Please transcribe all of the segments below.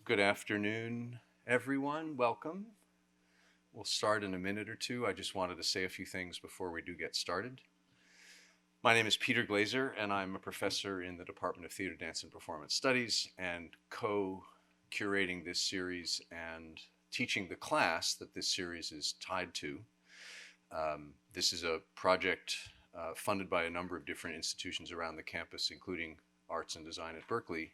Good afternoon, everyone. Welcome. We'll start in a minute or two. I just wanted to say a few things before we do get started. My name is Peter Glazer, and I'm a professor in the Department of Theater, Dance, and Performance Studies, and co-curating this series and teaching the class that this series is tied to. This is a project funded by a number of different institutions around the campus, including Arts and Design at Berkeley.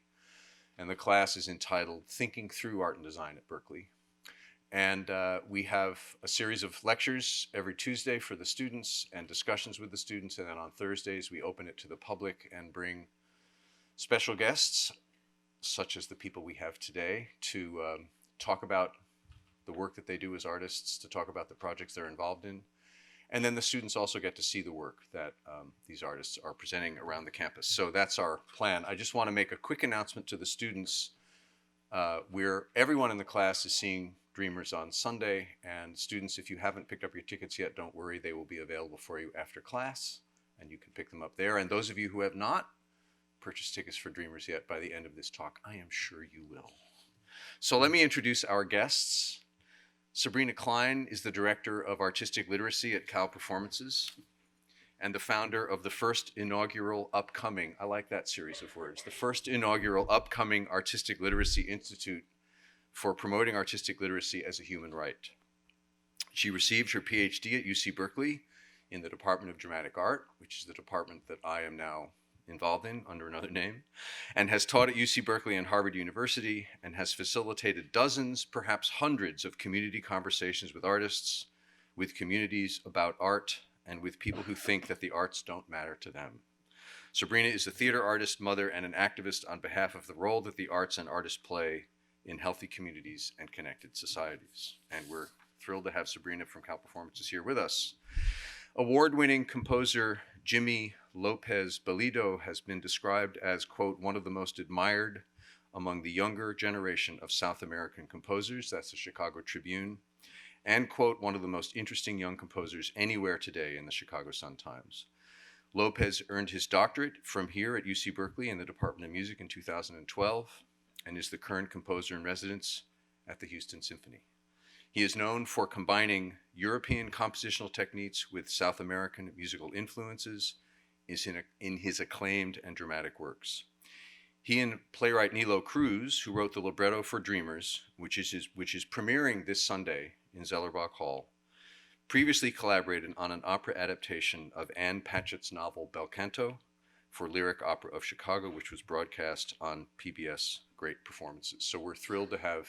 And the class is entitled Thinking Through Art and Design at Berkeley. And we have a series of lectures every Tuesday for the students and discussions with the students. And then on Thursdays, we open it to the public and bring special guests, such as the people we have today, to talk about the work that they do as artists, to talk about the projects they're involved in. And then the students also get to see the work that these artists are presenting around the campus. So that's our plan. I just want to make a quick announcement to the students where everyone in the class is seeing Dreamers on Sunday. And students, if you haven't picked up your tickets yet, don't worry. They will be available for you after class, and you can pick them up there. And those of you who have not purchased tickets for Dreamers yet, by the end of this talk, I am sure you will. So let me introduce our guests. Sabrina Klein is the Director of Artistic Literacy at Cal Performances and the founder of the first inaugural upcoming, I like that series of words, the first inaugural upcoming Artistic Literacy Institute for promoting artistic literacy as a human right. She received her PhD at UC Berkeley in the Department of Dramatic Art, which is the department that I am now involved in under another name, and has taught at UC Berkeley and Harvard University, and has facilitated dozens, perhaps hundreds of community conversations with artists, with communities about art, and with people who think that the arts don't matter to them. Sabrina is a theater artist, mother, and an activist on behalf of the role that the arts and artists play in healthy communities and connected societies. And we're thrilled to have Sabrina from Cal Performances here with us. Award-winning composer Jimmy López Bellido has been described as, quote, one of the most admired among the younger generation of South American composers, that's the Chicago Tribune, and, quote, one of the most interesting young composers anywhere today in the Chicago Sun-Times. López earned his doctorate from here at UC Berkeley in the Department of Music in 2012 and is the current composer in residence at the Houston Symphony. He is known for combining European compositional techniques with South American musical influences in his acclaimed and dramatic works. He and playwright Nilo Cruz, who wrote the libretto for Dreamers, which is premiering this Sunday in Zellerbach Hall, previously collaborated on an opera adaptation of Ann Patchett's novel Bel Canto for Lyric Opera of Chicago, which was broadcast on PBS Great Performances. So we're thrilled to have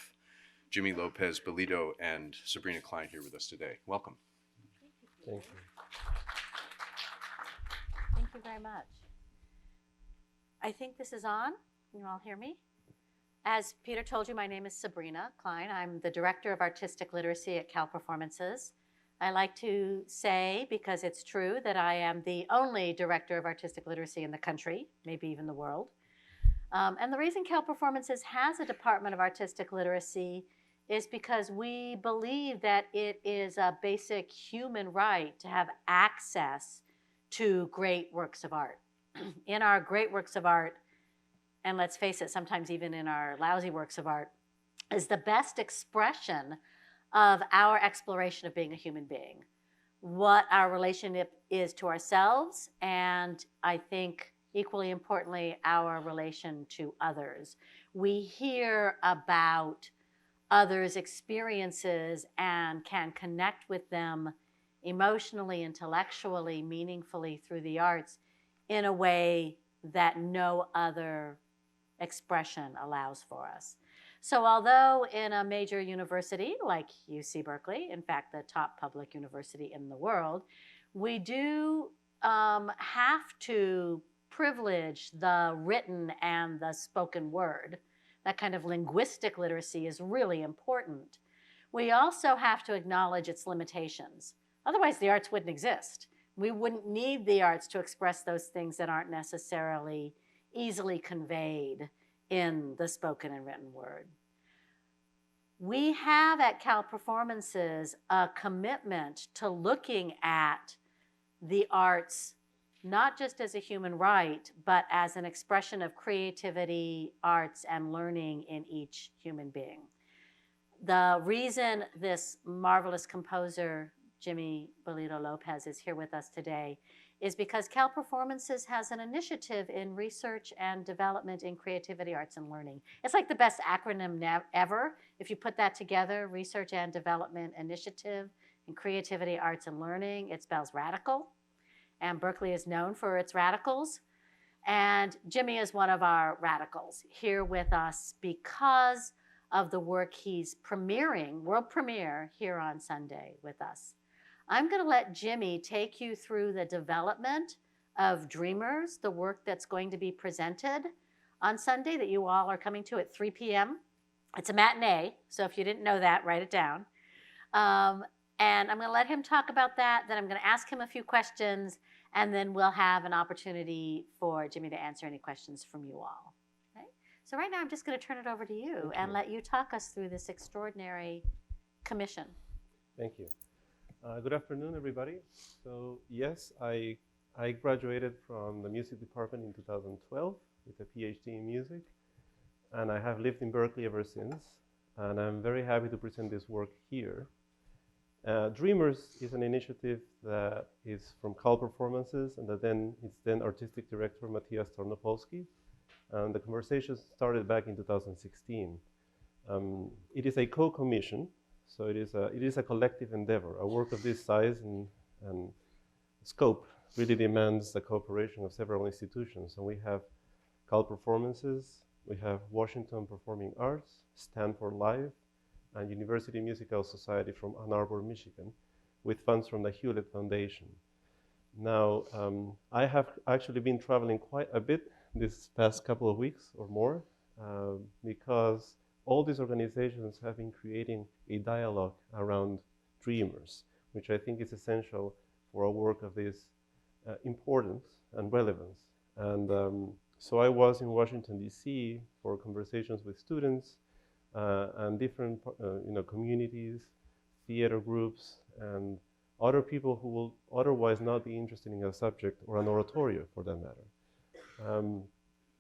Jimmy López Bellido and Sabrina Klein here with us today. Welcome. Thank you. Thank you very much. I think this is on. You all hear me? As Peter told you, my name is Sabrina Klein. I'm the Director of Artistic Literacy at Cal Performances. I like to say, because it's true, that I am the only Director of Artistic Literacy in the country, maybe even the world. And the reason Cal Performances has a Department of Artistic Literacy is because we believe that it is a basic human right to have access to great works of art. In our great works of art, and let's face it, sometimes even in our lousy works of art, is the best expression of our exploration of being a human being, what our relationship is to ourselves, and I think equally importantly, our relation to others. We hear about others' experiences and can connect with them emotionally, intellectually, meaningfully through the arts in a way that no other expression allows for us. So although in a major university like UC Berkeley, in fact, the top public university in the world, we do have to privilege the written and the spoken word. That kind of linguistic literacy is really important. We also have to acknowledge its limitations. Otherwise, the arts wouldn't exist. We wouldn't need the arts to express those things that aren't necessarily easily conveyed in the spoken and written word. We have at Cal Performances a commitment to looking at the arts not just as a human right, but as an expression of creativity, arts, and learning in each human being. The reason this marvelous composer, Jimmy López, is here with us today is because Cal Performances has an initiative in research and development in creativity, arts, and learning. It's like the best acronym ever. If you put that together, Research and Development Initiative in Creativity, Arts, and Learning, it spells radical. And Berkeley is known for its radicals. And Jimmy is one of our radicals here with us because of the work he's premiering, world premiere, here on Sunday with us. I'm going to let Jimmy take you through the development of Dreamers, the work that's going to be presented on Sunday that you all are coming to at 3 p.m. It's a matinee, so if you didn't know that, write it down. And I'm going to let him talk about that, then I'm going to ask him a few questions, and then we'll have an opportunity for Jimmy to answer any questions from you all. Okay? So right now I'm just going to turn it over to you and let you talk us through this extraordinary commission. Thank you. Good afternoon, everybody. So yes, I graduated from the music department in 2012 with a PhD in music, and I have lived in Berkeley ever since, and I'm very happy to present this work here. Dreamers is an initiative that is from Cal Performances, and its then artistic director, Matthias Tarnopolsky, and the conversation started back in 2016. It is a co-commission. So it is a collective endeavor. A work of this size and scope really demands the cooperation of several institutions. And we have Cal Performances, we have Washington Performing Arts, Stanford Live, and University Musical Society from Ann Arbor, Michigan, with funds from the Hewlett Foundation. Now, I have actually been traveling quite a bit this past couple of weeks or more because all these organizations have been creating a dialogue around Dreamers, which I think is essential for a work of this importance and relevance. And so I was in Washington, D.C. for conversations with students and different communities, theater groups, and other people who will otherwise not be interested in a subject or an oratorio, for that matter.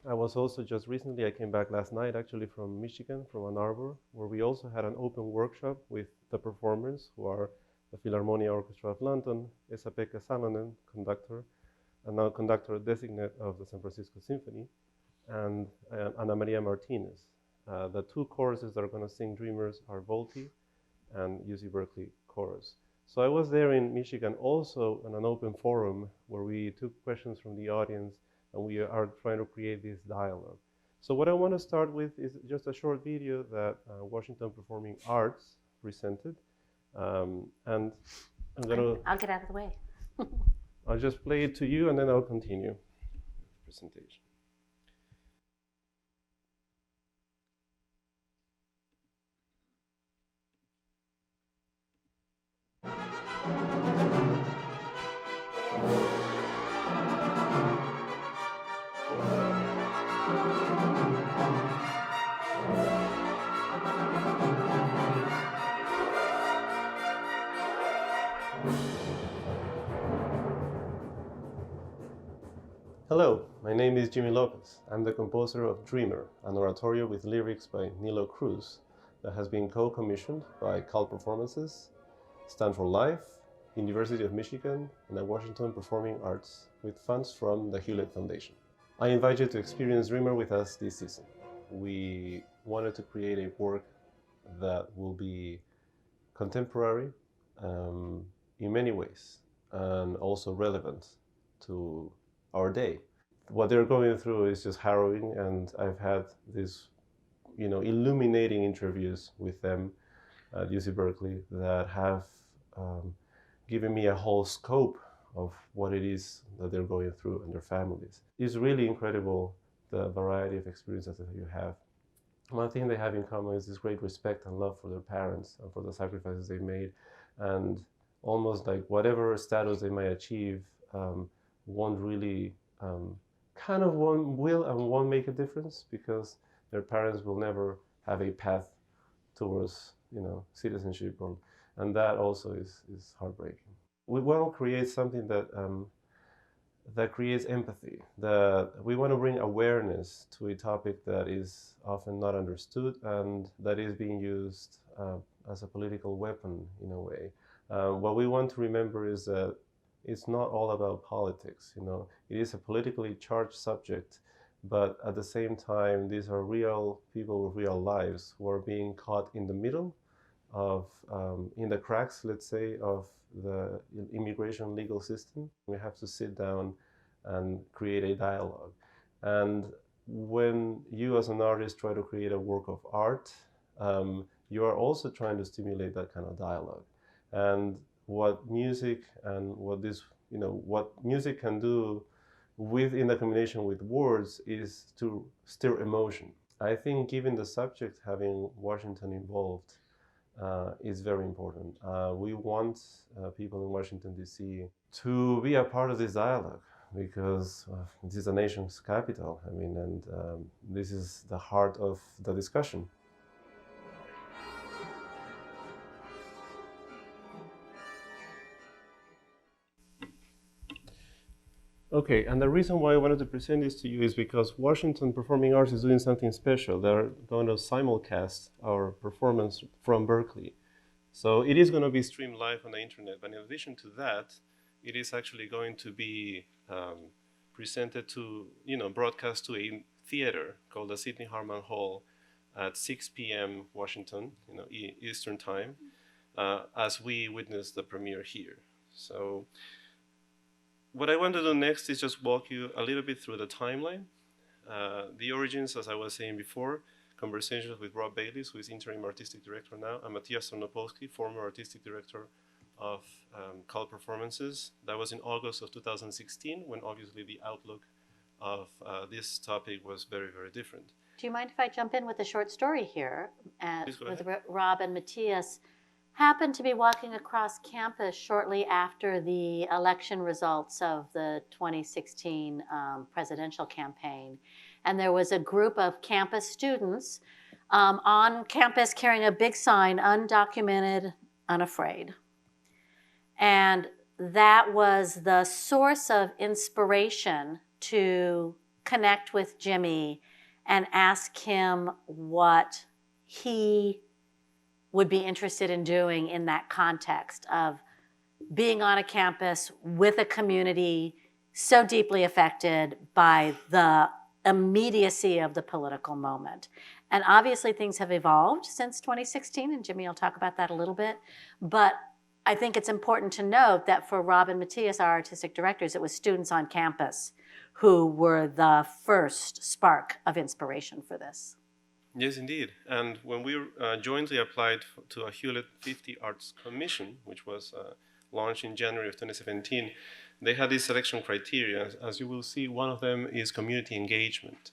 I was also just recently, I came back last night actually from Michigan, from Ann Arbor, where we also had an open workshop with the performers who are the Philharmonia Orchestra of London, Esa-Pekka Salonen, conductor, and now conductor designate of the San Francisco Symphony, and Ana Maria Martinez. The two choruses that are going to sing Dreamers are Volti and UC Berkeley Chorus. So I was there in Michigan also in an open forum where we took questions from the audience, and we are trying to create this dialogue. So what I want to start with is just a short video that Washington Performing Arts presented. And I'm going to... I'll get out of the way. I'll just play it to you, and then I'll continue the presentation. Hello, my name is Jimmy López. I'm the composer of Dreamer, an oratorio with lyrics by Nilo Cruz that has been co-commissioned by Cal Performances, Stanford Live, University of Michigan, and the Washington Performing Arts with funds from the Hewlett Foundation. I invite you to experience Dreamer with us this season. We wanted to create a work that will be contemporary in many ways and also relevant to our day. What they're going through is just harrowing, and I've had these, illuminating interviews with them at UC Berkeley that have given me a whole scope of what it is that they're going through and their families. It's really incredible the variety of experiences that you have. One thing they have in common is this great respect and love for their parents and for the sacrifices they made, and almost like whatever status they might achieve won't really won't make a difference, because their parents will never have a path towards citizenship, and that also is heartbreaking. We want to create something that creates empathy, that we want to bring awareness to a topic that is often not understood and that is being used as a political weapon in a way. What we want to remember is that it's not all about politics, you know. It is a politically charged subject, but at the same time, these are real people with real lives who are being caught in the middle of, in the cracks, let's say, of the immigration legal system. We have to sit down and create a dialogue. And when you as an artist try to create a work of art, you are also trying to stimulate that kind of dialogue. And what music and what this, you know, what music can do in the combination with words is to stir emotion. I think given the subject, having Washington involved is very important. We want people in Washington, D.C. to be a part of this dialogue because this is the nation's capital. I mean, and this is the heart of the discussion. Okay, and the reason why I wanted to present this to you is because Washington Performing Arts is doing something special. They're going to simulcast our performance from Berkeley. So it is going to be streamed live on the internet, but in addition to that, it is actually going to be presented to, broadcast to a theater called the Sidney Harman Hall at 6 p.m. Washington, Eastern Time, as we witness the premiere here. So what I want to do next is just walk you a little bit through the timeline. The origins, as I was saying before, conversations with Rob Baylis, who is interim artistic director now, and Matthias Tornopolsky, former artistic director of Call Performances. That was in August of 2016, when obviously the outlook of this topic was very, very different. Do you mind if I jump in with a short story here? Please go with ahead. Rob and Matthias happened to be walking across campus shortly after the election results of the 2016 presidential campaign. And there was a group of campus students on campus carrying a big sign, undocumented, unafraid. And that was the source of inspiration to connect with Jimmy and ask him what he would be interested in doing in that context of being on a campus with a community so deeply affected by the immediacy of the political moment. And obviously things have evolved since 2016, and Jimmy will talk about that a little bit. But I think it's important to note that for Rob and Matthias, our artistic directors, it was students on campus who were the first spark of inspiration for this. Yes, indeed. And when we jointly applied to a Hewlett 50 Arts Commission, which was launched in January of 2017, they had these selection criteria. As you will see, one of them is community engagement.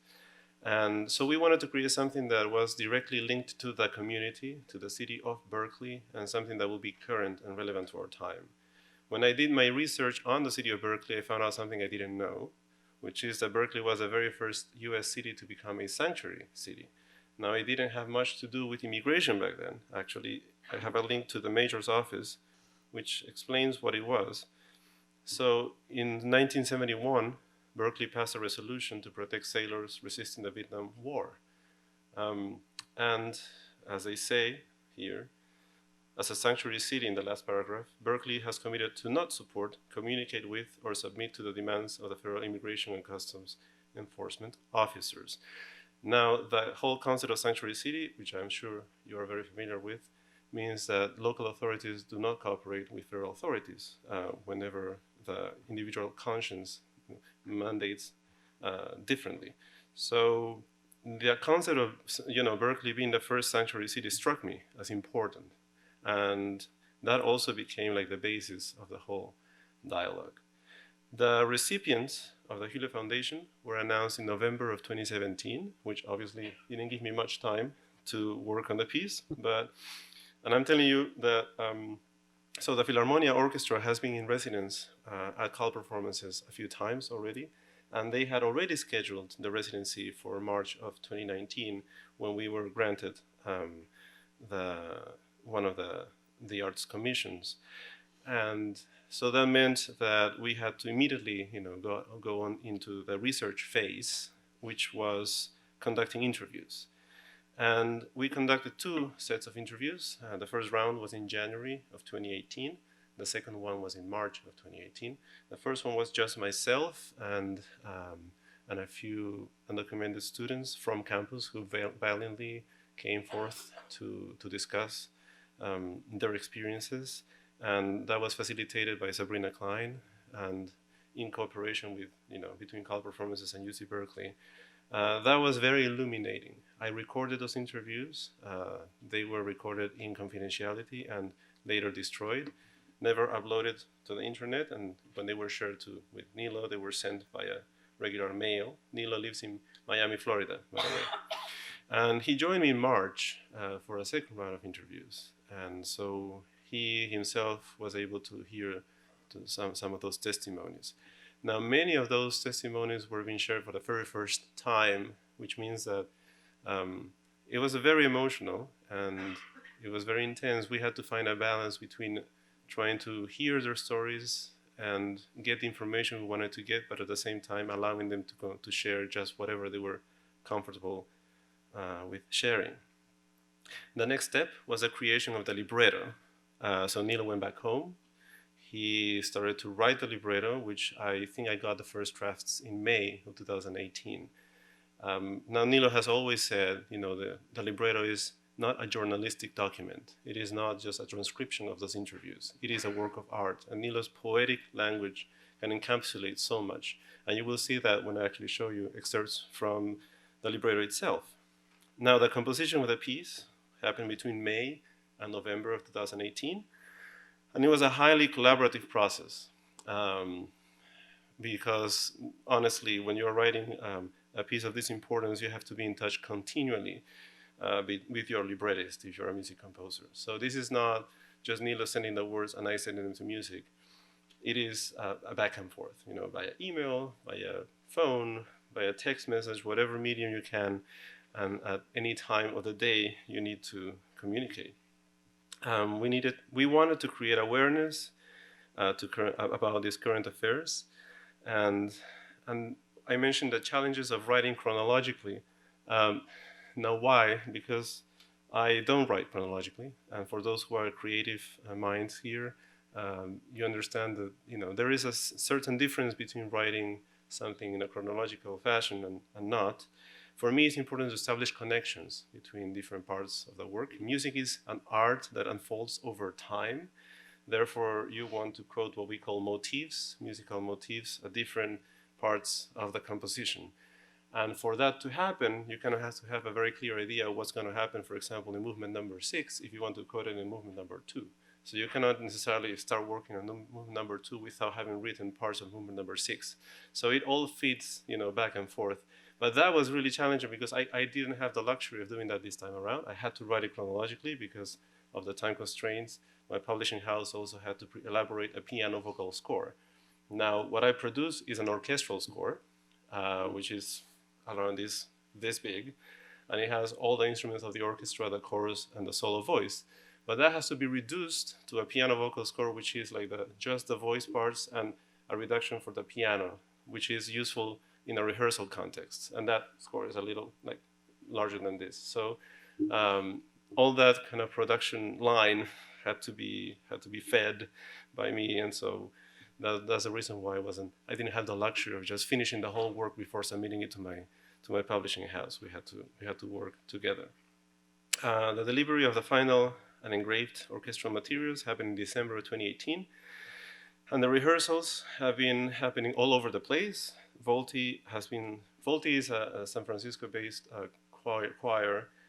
And so we wanted to create something that was directly linked to the community, to the city of Berkeley, and something that will be current and relevant to our time. When I did my research on the city of Berkeley, I found out something I didn't know, which is that Berkeley was the very first US city to become a sanctuary city. Now, it didn't have much to do with immigration back then. Actually, I have a link to the mayor's office, which explains what it was. So in 1971, Berkeley passed a resolution to protect sailors resisting the Vietnam War. And as they say here, as a sanctuary city in the last paragraph, Berkeley has committed to not support, communicate with, or submit to the demands of the federal immigration and customs enforcement officers. Now, the whole concept of sanctuary city, which I'm sure you are very familiar with, means that local authorities do not cooperate with federal authorities whenever the individual conscience mandates differently. So the concept of Berkeley being the first sanctuary city struck me as important, and that also became like the basis of the whole dialogue. The recipients of the Hewlett Foundation were announced in November of 2017, which obviously didn't give me much time to work on the piece, and I'm telling you that, so the Philharmonia Orchestra has been in residence at Call Performances a few times already, and they had already scheduled the residency for March of 2019 when we were granted one of the arts commissions. And so that meant that we had to immediately, go on into the research phase, which was conducting interviews. And we conducted 2 sets of interviews. The first round was in January of 2018. The second one was in March of 2018. The first one was just myself and a few undocumented students from campus who valiantly came forth to discuss their experiences. And that was facilitated by Sabrina Klein and in cooperation with, between Cal Performances and UC Berkeley. That was very illuminating. I recorded those interviews. They were recorded in confidentiality and later destroyed, never uploaded to the internet. And when they were shared with Nilo, they were sent via regular mail. Nilo lives in Miami, Florida, by the way. And he joined me in March for a second round of interviews. And so he himself was able to hear some of those testimonies. Now, many of those testimonies were being shared for the very first time, which means that it was very emotional and it was very intense. We had to find a balance between trying to hear their stories and get the information we wanted to get, but at the same time allowing them to share just whatever they were comfortable with sharing. The next step was the creation of the libretto. So Nilo went back home. He started to write the libretto, which I think I got the first drafts in May of 2018. Now, Nilo has always said, the libretto is not a journalistic document. It is not just a transcription of those interviews. It is a work of art. And Nilo's poetic language can encapsulate so much. And you will see that when I actually show you excerpts from the libretto itself. Now, the composition of the piece happened between May and November of 2018. And it was a highly collaborative process because, honestly, when you're writing a piece of this importance, you have to be in touch continually with your librettist if you're a music composer. So this is not just Nilo sending the words and I sending them to music. It is a back and forth, via email, via phone, via text message, whatever medium you can, and at any time of the day you need to communicate. We wanted to create awareness about these current affairs, and I mentioned the challenges of writing chronologically. Now, why? Because I don't write chronologically, and for those who are creative minds here, you understand that there is a certain difference between writing something in a chronological fashion and not. For me, it's important to establish connections between different parts of the work. Music is an art that unfolds over time. Therefore, you want to quote what we call motifs, musical motifs, at different parts of the composition. And for that to happen, you kind of have to have a very clear idea of what's going to happen, for example, in movement number 6, if you want to quote it in movement number 2. So you cannot necessarily start working on movement number 2 without having written parts of movement number 6. So it all fits, back and forth. But that was really challenging because I didn't have the luxury of doing that this time around. I had to write it chronologically because of the time constraints. My publishing house also had to elaborate a piano vocal score. Now, what I produce is an orchestral score, which is around this big, and it has all the instruments of the orchestra, the chorus, and the solo voice. But that has to be reduced to a piano vocal score, which is like just the voice parts and a reduction for the piano, which is useful in a rehearsal context, and that score is a little larger than this. So all that kind of production line had to be fed by me, and so that's the reason why I didn't have the luxury of just finishing the whole work before submitting it to my publishing house. We had to work together. The delivery of the final and engraved orchestral materials happened in December of 2018, and the rehearsals have been happening all over the place. Volti is a San Francisco-based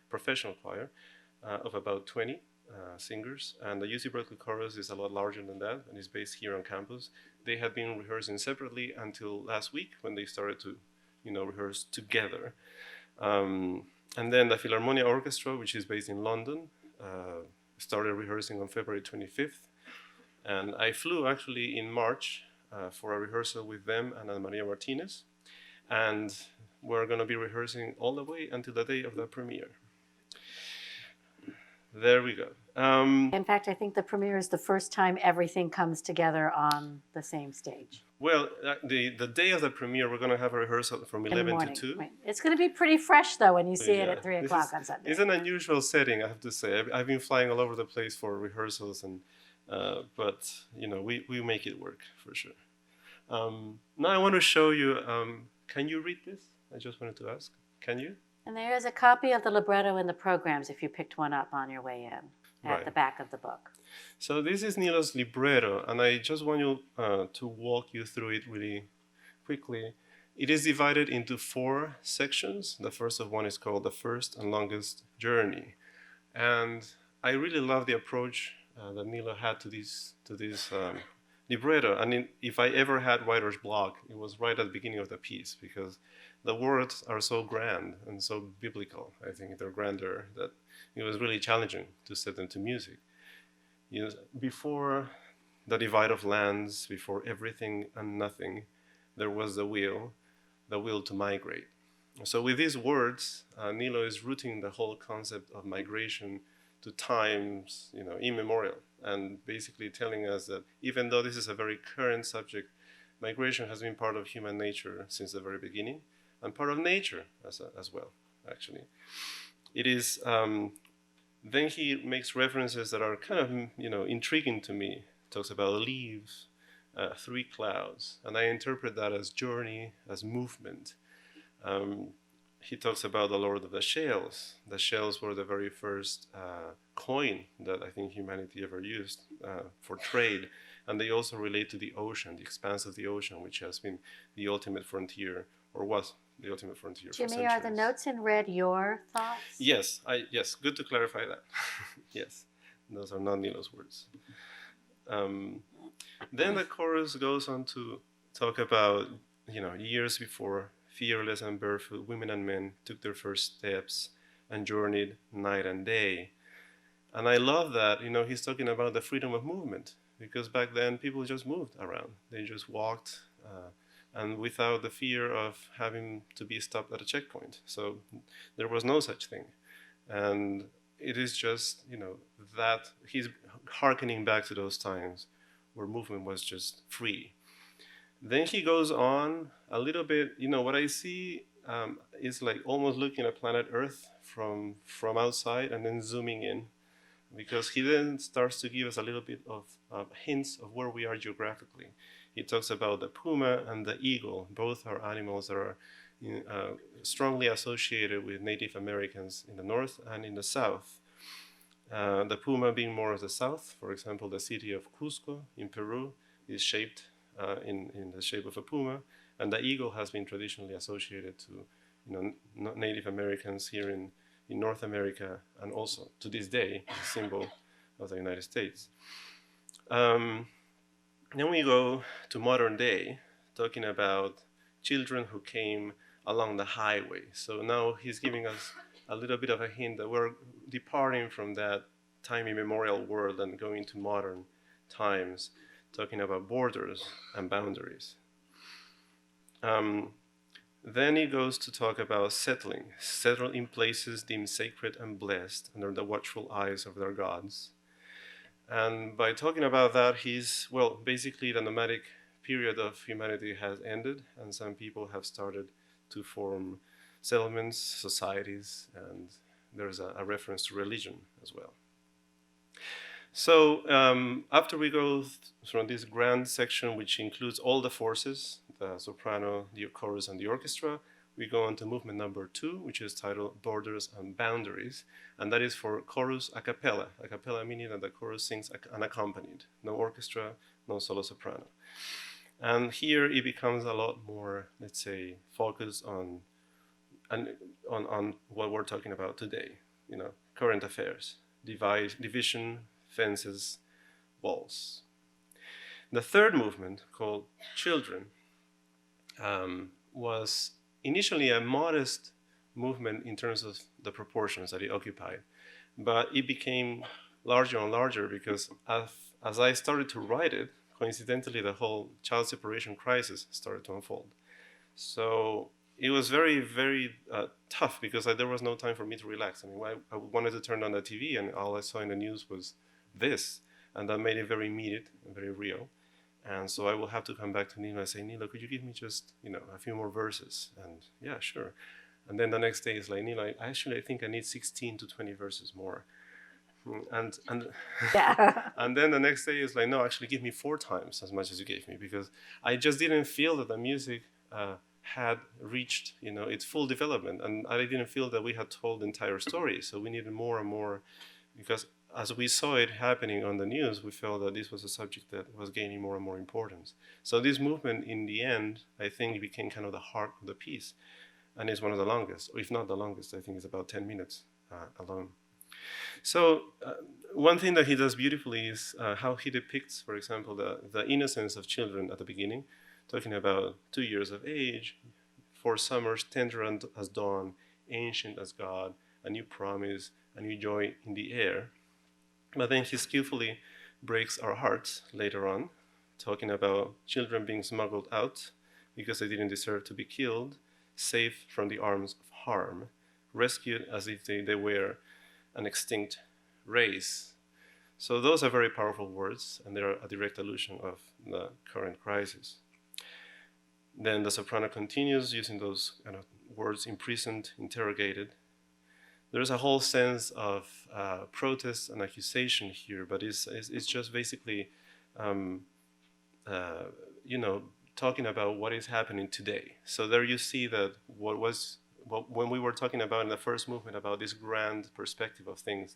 professional choir of about 20 singers, and the UC Berkeley chorus is a lot larger than that and is based here on campus. They had been rehearsing separately until last week when they started to, rehearse together. And then the Philharmonia Orchestra, which is based in London, started rehearsing on February 25th, and I flew actually in March for a rehearsal with them and Ana Maria Martinez, and we're going to be rehearsing all the way until the day of the premiere. There we go. In fact, I think the premiere is the first time everything comes together on the same stage. Well, the day of the premiere, we're going to have a rehearsal from In the 11 morning. to 2. Right. It's going to be pretty fresh, though, when you see it Yeah. at 3 This o'clock is- on Sunday. It's an unusual setting, I have to say. I've been flying all over the place for rehearsals, and but we make it work for sure. Now I want to show you. Can you read this? I just wanted to ask. Can you? And there is a copy of the libretto in the programs if you picked one up on your way in at Right. the back of the book. So this is Nilo's libretto, and I just want you to walk you through it really quickly. It is divided into 4 sections. The first of one is called The First and Longest Journey. And I really love the approach that Nilo had to this libretto. And if I ever had writer's block, it was right at the beginning of the piece, because the words are so grand and so biblical. I think they're grander that it was really challenging to set them to music. Before the divide of lands, before everything and nothing, there was the will to migrate. So with these words, Nilo is rooting the whole concept of migration to times, immemorial, and basically telling us that even though this is a very current subject, migration has been part of human nature since the very beginning, and part of nature as well, actually. It is. Then he makes references that are kind of, intriguing to me. Talks about leaves, 3 clouds, and I interpret that as journey, as movement. He talks about the Lord of the Shells. The shells were the very first coin that I think humanity ever used for trade, and they also relate to the ocean, the expanse of the ocean, which has been the ultimate frontier, or was the ultimate frontier. Jimmy, are the notes in red your thoughts? Yes, good to clarify that. Yes, those are not Nilo's words. Then the chorus goes on to talk about, years before, fearless and barefoot women and men took their first steps and journeyed night and day. And I love that, he's talking about the freedom of movement, because back then people just moved around. They just walked, and without the fear of having to be stopped at a checkpoint. So there was no such thing. And it is just, that he's hearkening back to those times where movement was just free. Then he goes on a little bit, what I see is like almost looking at planet Earth from outside and then zooming in, because he then starts to give us a little bit of hints of where we are geographically. He talks about the puma and the eagle. Both are animals that are strongly associated with Native Americans in the north and in the south. The puma being more of the south. For example, the city of Cusco in Peru is shaped in the shape of a puma, and the eagle has been traditionally associated to Native Americans here in North America, and also to this day, a symbol of the United States. Then we go to modern day, talking about children who came along the highway. So now he's giving us a little bit of a hint that we're departing from that time immemorial world and going to modern times, talking about borders and boundaries. Then he goes to talk about settle in places deemed sacred and blessed under the watchful eyes of their gods. And by talking about that, basically the nomadic period of humanity has ended, and some people have started to form settlements, societies, and there's a reference to religion as well. So after we go from this grand section, which includes all the forces, the soprano, the chorus, and the orchestra, we go on to movement number 2, which is titled Borders and Boundaries, and that is for chorus a cappella. A cappella meaning that the chorus sings unaccompanied, no orchestra, no solo soprano. And here it becomes a lot more, let's say, focused on what we're talking about today, current affairs, division, fences, walls. The third movement, called Children, was initially a modest movement in terms of the proportions that it occupied, but it became larger and larger because as I started to write it, coincidentally, the whole child separation crisis started to unfold. So it was very, very tough because there was no time for me to relax. I mean, I wanted to turn on the TV and all I saw in the news was this. And that made it very immediate and very real. And so I will have to come back to Nilo and say, Nilo, could you give me just, a few more verses? And yeah, sure. And then the next day it's like, Nilo, I think I need 16 to 20 verses more. And Yeah. and then the next day is like, no, actually give me 4 times as much as you gave me, because I just didn't feel that the music had reached its full development, and I didn't feel that we had told the entire story. So we needed more and more, because as we saw it happening on the news, we felt that this was a subject that was gaining more and more importance. So this movement, in the end, I think became kind of the heart of the piece, and it's one of the longest, or if not the longest. I think it's about 10 minutes alone. So one thing that he does beautifully is how he depicts, for example, the innocence of children at the beginning, talking about 2 years of age, 4 summers, tender as dawn, ancient as God, a new promise, a new joy in the air. But then he skillfully breaks our hearts later on, talking about children being smuggled out because they didn't deserve to be killed, safe from the arms of harm, rescued as if they were an extinct race. So those are very powerful words, and they're a direct allusion of the current crisis. Then the soprano continues using those kind of words: imprisoned, interrogated. There's a whole sense of protest and accusation here, but it's just basically, talking about what is happening today. So there you see that when we were talking about in the first movement about this grand perspective of things,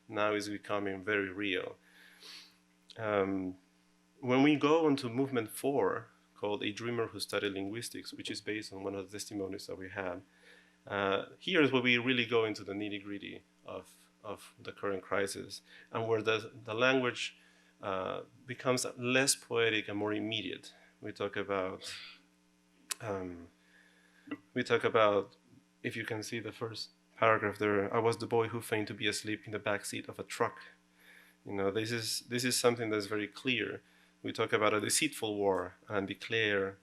now is becoming very real. When we go on to movement 4, called A Dreamer Who Studied Linguistics, which is based on one of the testimonies that we had, here is where we really go into the nitty-gritty of the current crisis, and where the language becomes less poetic and more immediate. We talk about, if you can see the first paragraph there, I was the boy who feigned to be asleep in the backseat of a truck. This is something that's very clear. We talk about a deceitful war and declare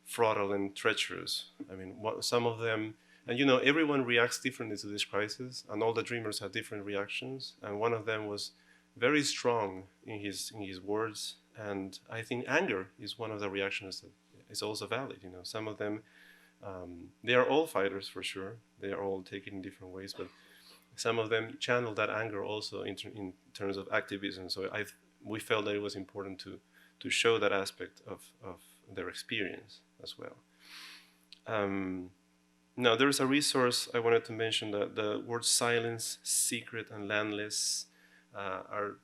fraudulent, treacherous. I mean, some of them, and everyone reacts differently to this crisis, and all the dreamers had different reactions. And one of them was very strong in his words, and I think anger is one of the reactions that is also valid. Some of them, they are all fighters for sure. They are all taken in different ways, but some of them channel that anger also in terms of activism. So we felt that it was important to show that aspect of their experience as well. Now, there's a resource I wanted to mention, that the words silence, secret, and landless are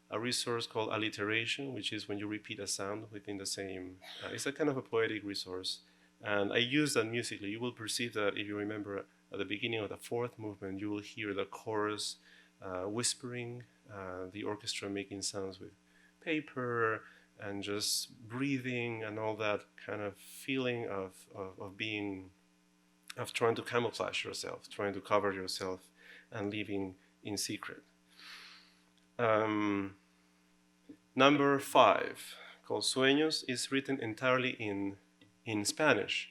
a resource called Alliteration, which is when you repeat a sound within the same, it's a kind of a poetic resource. And I use that musically. You will perceive that if you remember at the beginning of the 4th movement, you will hear the chorus whispering, the orchestra making sounds with paper, and just breathing, and all that kind of feeling of trying to camouflage yourself, trying to cover yourself, and living in secret. Number 5, called Sueños, is written entirely in Spanish.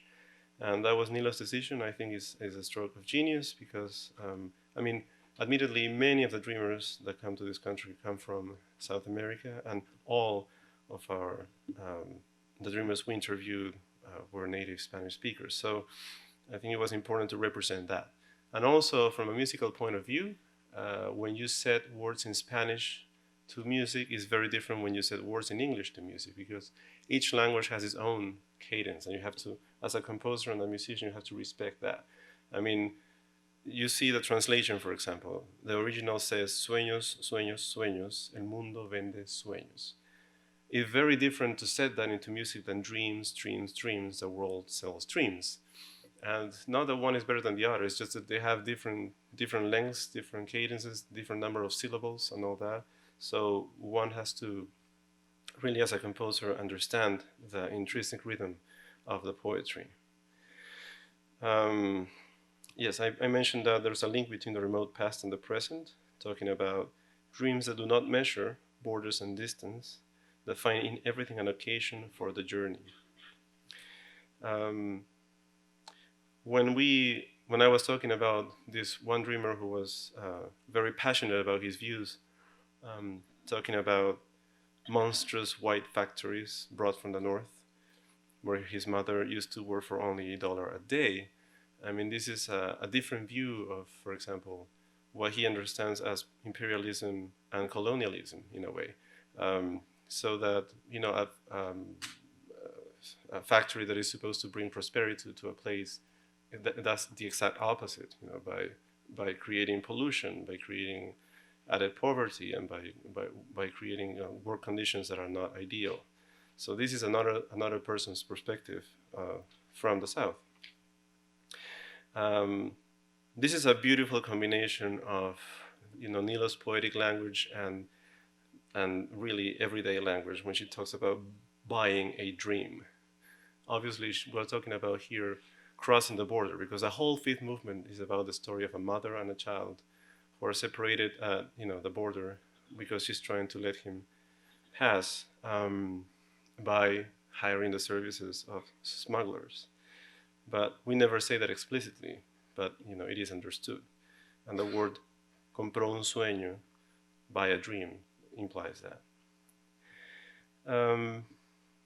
And that was Nilo's decision. I think is a stroke of genius, because, admittedly, many of the dreamers that come to this country come from South America, and all of the dreamers we interviewed were native Spanish speakers. So I think it was important to represent that. And also, from a musical point of view, when you set words in Spanish to music is very different when you set words in English to music, because each language has its own cadence, and you have to, as a composer and a musician, you have to respect that. I mean, you see the translation, for example. The original says, sueños, sueños, sueños, el mundo vende sueños. It's very different to set that into music than dreams, dreams, dreams, the world sells dreams. And not that one is better than the other, it's just that they have different lengths, different cadences, different number of syllables and all that. So one has to really, as a composer, understand the intrinsic rhythm of the poetry. Yes, I mentioned that there's a link between the remote past and the present, talking about dreams that do not measure borders and distance, that find in everything an occasion for the journey. when I was talking about this one dreamer who was very passionate about his views, talking about monstrous white factories brought from the north, where his mother used to work for only $1 a day. I mean, this is a different view of, for example, what he understands as imperialism and colonialism in a way. So that, a factory that is supposed to bring prosperity to a place, that's the exact opposite, by creating pollution, by creating added poverty, and by creating work conditions that are not ideal. So this is another person's perspective from the South. This is a beautiful combination of Nilo's poetic language and really everyday language when she talks about buying a dream. Obviously, we're talking about here crossing the border, because the whole fifth movement is about the story of a mother and a child who are separated at the border because she's trying to let him pass by hiring the services of smugglers. But we never say that explicitly, but it is understood. And the word compró un sueño, buy a dream, implies that.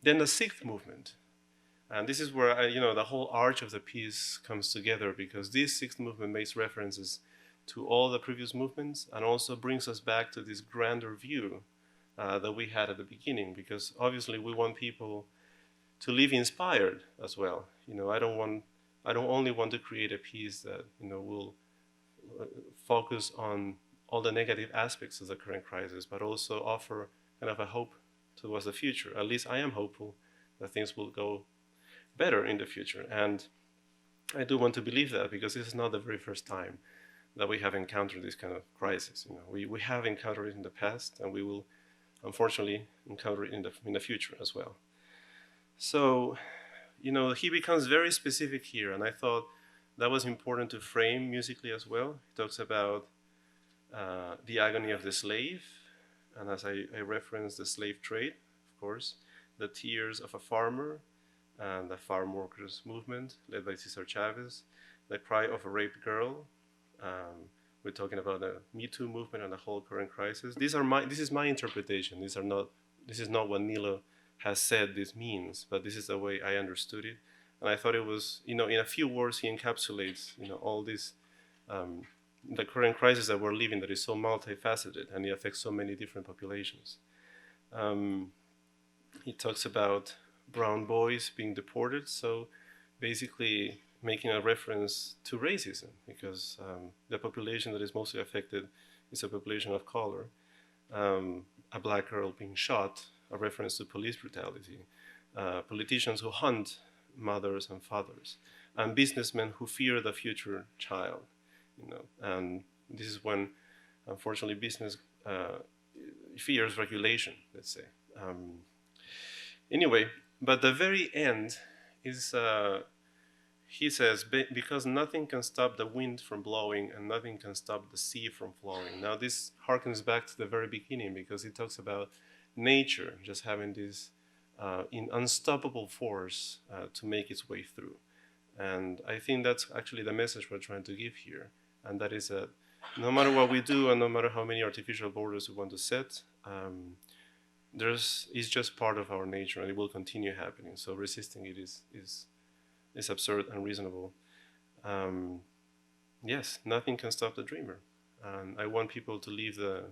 Then the sixth movement, and this is where the whole arch of the piece comes together, because this sixth movement makes references to all the previous movements and also brings us back to this grander view that we had at the beginning, because obviously we want people to live inspired as well. I don't only want to create a piece that will focus on all the negative aspects of the current crisis, but also offer kind of a hope towards the future. At least I am hopeful that things will go better in the future, and I do want to believe that, because this is not the very first time that we have encountered this kind of crisis. We have encountered it in the past, and we will unfortunately encounter it in the future as well. So, he becomes very specific here, and I thought that was important to frame musically as well. He talks about the agony of the slave, and as I referenced, the slave trade, of course, the tears of a farmer, and the farm workers movement led by Cesar Chavez, the cry of a raped girl. We're talking about the Me Too movement and the whole current crisis. This is my interpretation. This is not what Nilo has said this means, but this is the way I understood it. And I thought it was, in a few words, he encapsulates, all this, the current crisis that we're living, that is so multifaceted and it affects so many different populations. He talks about brown boys being deported, so basically making a reference to racism, because the population that is mostly affected is a population of color. A black girl being shot, a reference to police brutality. Politicians who hunt mothers and fathers, and businessmen who fear the future child. And this is when, unfortunately, business fears regulation, let's say. Anyway, but the very end is, he says, because nothing can stop the wind from blowing and nothing can stop the sea from flowing. Now this harkens back to the very beginning, because he talks about nature just having this unstoppable force to make its way through. And I think that's actually the message we're trying to give here. And that is that no matter what we do and no matter how many artificial borders we want to set, it's just part of our nature, and it will continue happening. So resisting it is absurd and reasonable. Yes, nothing can stop the dreamer. And I want people to leave the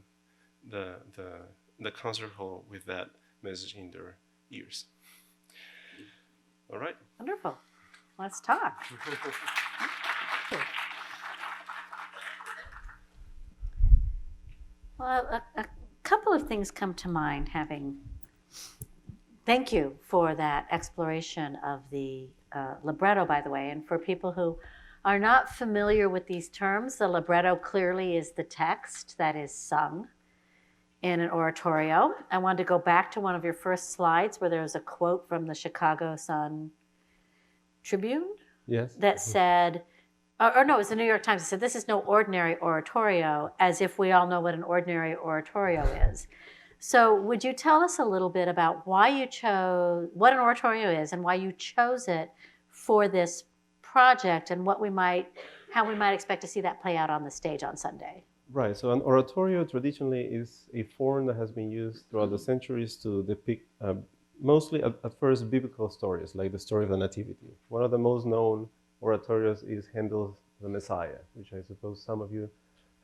concert hall with that message in their ears. All right. Wonderful. Let's talk. Well, a couple of things come to mind thank you for that exploration of the libretto, by the way. And for people who are not familiar with these terms, the libretto clearly is the text that is sung in an oratorio. I wanted to go back to one of your first slides where there was a quote from the Chicago Tribune. Yes. That said, or no, it was the New York Times. It said, "This is no ordinary oratorio," as if we all know what an ordinary oratorio is. So would you tell us a little bit about why you chose, what an oratorio is and why you chose it for this project and how we might expect to see that play out on the stage on Sunday. Right, so an oratorio traditionally is a form that has been used throughout the centuries to depict mostly at first biblical stories, like the story of the Nativity. One of the most known oratorios is Handel's The Messiah, which I suppose some of you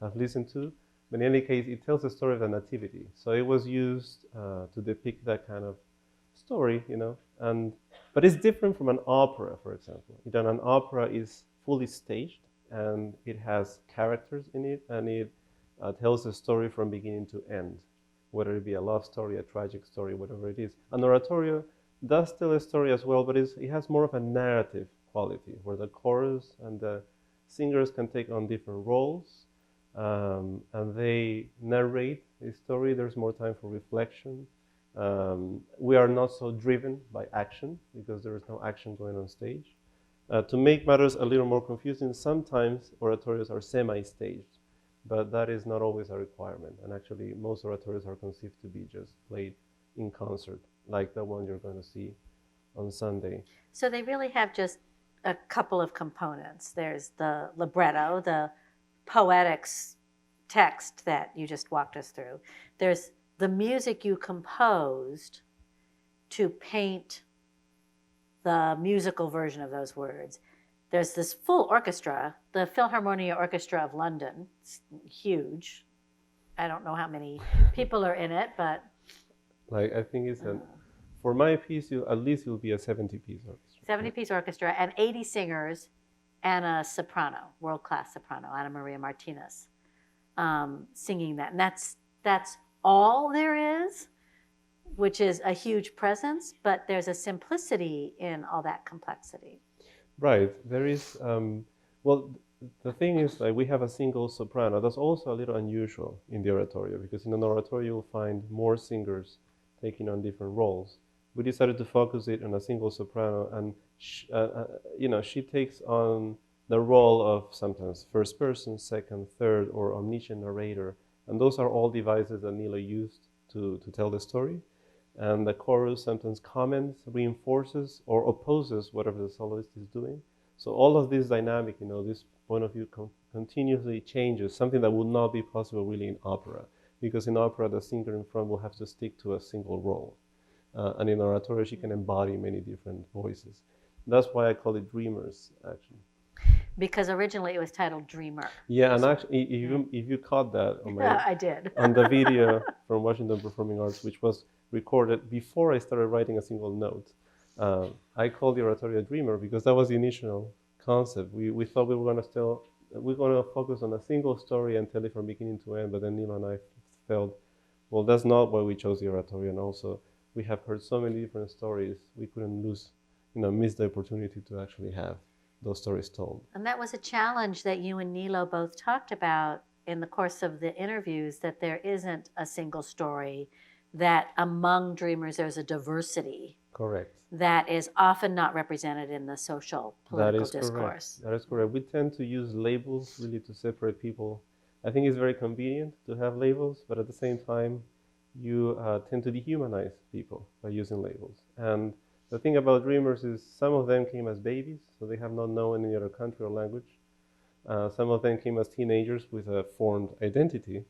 have listened to. But in any case, it tells the story of the Nativity. So it was used to depict that kind of story, but it's different from an opera, for example. An opera is fully staged, and it has characters in it, and it tells a story from beginning to end, whether it be a love story, a tragic story, whatever it is. An oratorio does tell a story as well, but it has more of a narrative quality, where the chorus and the singers can take on different roles, and they narrate a story. There's more time for reflection. We are not so driven by action, because there is no action going on stage. To make matters a little more confusing, sometimes oratorios are semi-staged, but that is not always a requirement. And actually, most oratorios are conceived to be just played in concert, like the one you're going to see on Sunday. So they really have just a couple of components. There's the libretto, the poetics text that you just walked us through. There's the music you composed to paint the musical version of those words. There's this full orchestra, the Philharmonia Orchestra of London. It's huge. I don't know how many people are in it, but... I think it's for my piece, at least it will be a 70-piece orchestra. 70-piece orchestra and 80 singers and a soprano, world-class soprano, Ana Maria Martinez, singing that. And that's all there is, which is a huge presence, but there's a simplicity in all that complexity. Right. There is, the thing is, we have a single soprano. That's also a little unusual in the oratorio, because in an oratorio you'll find more singers taking on different roles. We decided to focus it on a single soprano, and she takes on the role of sometimes first person, second, third, or omniscient narrator. And those are all devices that Nilo used to tell the story. And the chorus sometimes comments, reinforces, or opposes whatever the soloist is doing. So all of this dynamic, this point of view continuously changes, something that would not be possible really in opera. Because in opera, the singer in front will have to stick to a single role. And in oratorio, she can embody many different voices. That's why I call it Dreamers, actually. Because originally it was titled Dreamer. Yeah, and actually, if you caught that on I did. on the video from Washington Performing Arts, which was recorded before I started writing a single note, I called the oratorio Dreamer because that was the initial concept. We thought we were going to focus on a single story and tell it from beginning to end, but then Nilo and I felt, well, that's not why we chose the oratorio, and also we have heard so many different stories, we couldn't miss the opportunity to actually have those stories told. And that was a challenge that you and Nilo both talked about in the course of the interviews, that there isn't a single story, that among dreamers there's a diversity. Correct. That is often not represented in the social political discourse. Correct. That is correct. We tend to use labels really to separate people. I think it's very convenient to have labels, but at the same time, you tend to dehumanize people by using labels. And the thing about dreamers is some of them came as babies, so they have not known any other country or language. Some of them came as teenagers with a formed identity.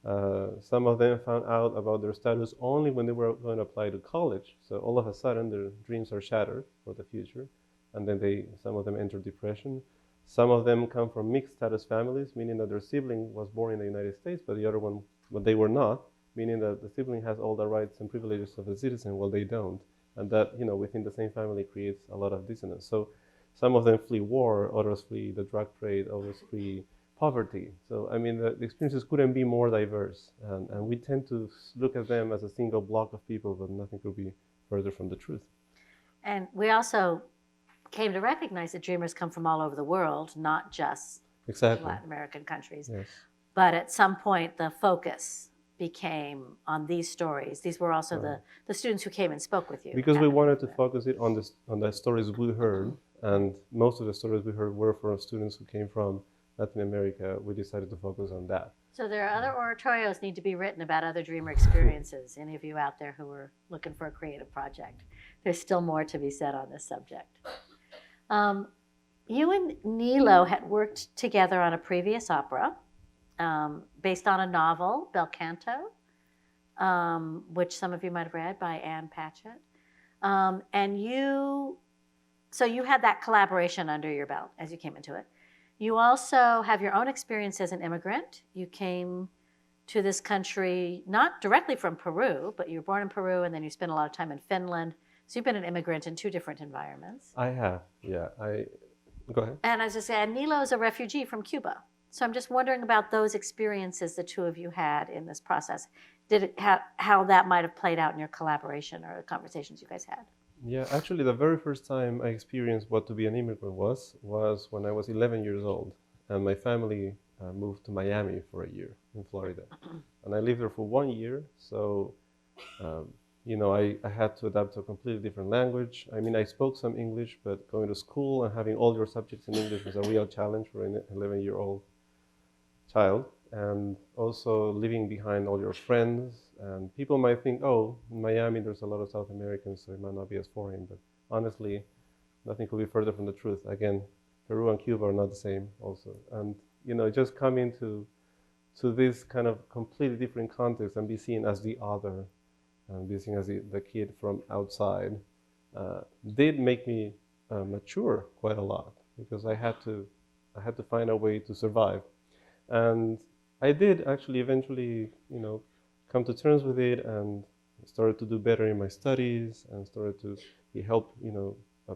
Some of them found out about their status only when they were going to apply to college. So all of a sudden, their dreams are shattered for the future. And then some of them enter depression. Some of them come from mixed status families, meaning that their sibling was born in the United States, but the other one, but they were not, meaning that the sibling has all the rights and privileges of a citizen, while they don't. And that, within the same family creates a lot of dissonance. So some of them flee war, others flee the drug trade, others flee poverty. So, the experiences couldn't be more diverse. And we tend to look at them as a single block of people, but nothing could be further from the truth. And we also came to recognize that dreamers come from all over the world, not just Latin American countries. Yes. But at some point, the focus became on these stories. These were also the students who came and spoke with you. Because we wanted to focus it on the stories we heard, and most of the stories we heard were from students who came from Latin America. We decided to focus on that. So there are other oratorios need to be written about other dreamer experiences. Any of you out there who are looking for a creative project, there's still more to be said on this subject. You and Nilo had worked together on a previous opera based on a novel, Bel Canto, which some of you might have read, by Ann Patchett. So you had that collaboration under your belt as you came into it. You also have your own experience as an immigrant. You came to this country not directly from Peru, but you were born in Peru and then you spent a lot of time in Finland. So you've been an immigrant in 2 different environments. I have, yeah. Go ahead. And as I said, Nilo is a refugee from Cuba. So I'm just wondering about those experiences the 2 of you had in this process. How that might have played out in your collaboration or the conversations you guys had. Yeah, actually, the very first time I experienced what to be an immigrant was when I was 11 years old, and my family moved to Miami for a year in Florida, and I lived there for 1 year. So, I had to adapt to a completely different language. I mean, I spoke some English, but going to school and having all your subjects in English was a real challenge for an 11-year-old child, and also leaving behind all your friends. And people might think, oh, in Miami there's a lot of South Americans, so it might not be as foreign, but honestly, nothing could be further from the truth. Again, Peru and Cuba are not the same also. And, just coming to this kind of completely different context and be seen as the other, and be seen as the kid from outside, did make me mature quite a lot, because I had to find a way to survive. And I did actually eventually, come to terms with it, and started to do better in my studies, and started to help,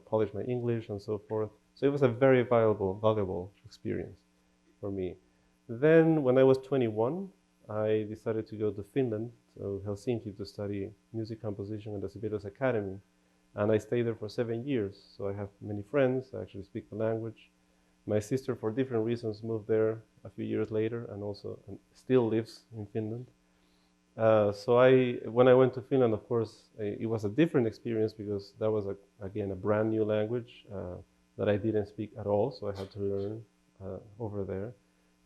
polish my English and so forth. So it was a very valuable experience for me. Then when I was 21, I decided to go to Finland, to Helsinki, to study music composition at the Sibelius Academy. And I stayed there for 7 years. So I have many friends, I actually speak the language. My sister, for different reasons, moved there a few years later, and still lives in Finland. When I went to Finland, of course, it was a different experience, because that was, again, a brand new language that I didn't speak at all, so I had to learn over there.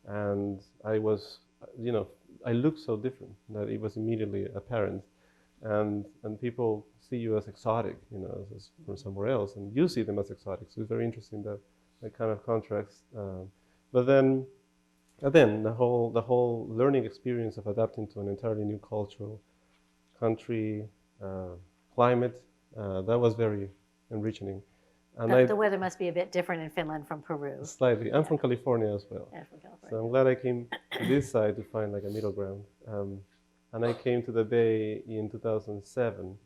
And I was, I looked so different that it was immediately apparent. And people see you as exotic, as from somewhere else, and you see them as exotic. So it's very interesting that kind of contrast. But then the whole learning experience of adapting to an entirely new cultural country, climate, that was very enriching. And the weather must be a bit different in Finland from Peru. Slightly. I'm from California as well. Yeah, from California. So I'm glad I came to this side to find a middle ground. And I came to the Bay in 2007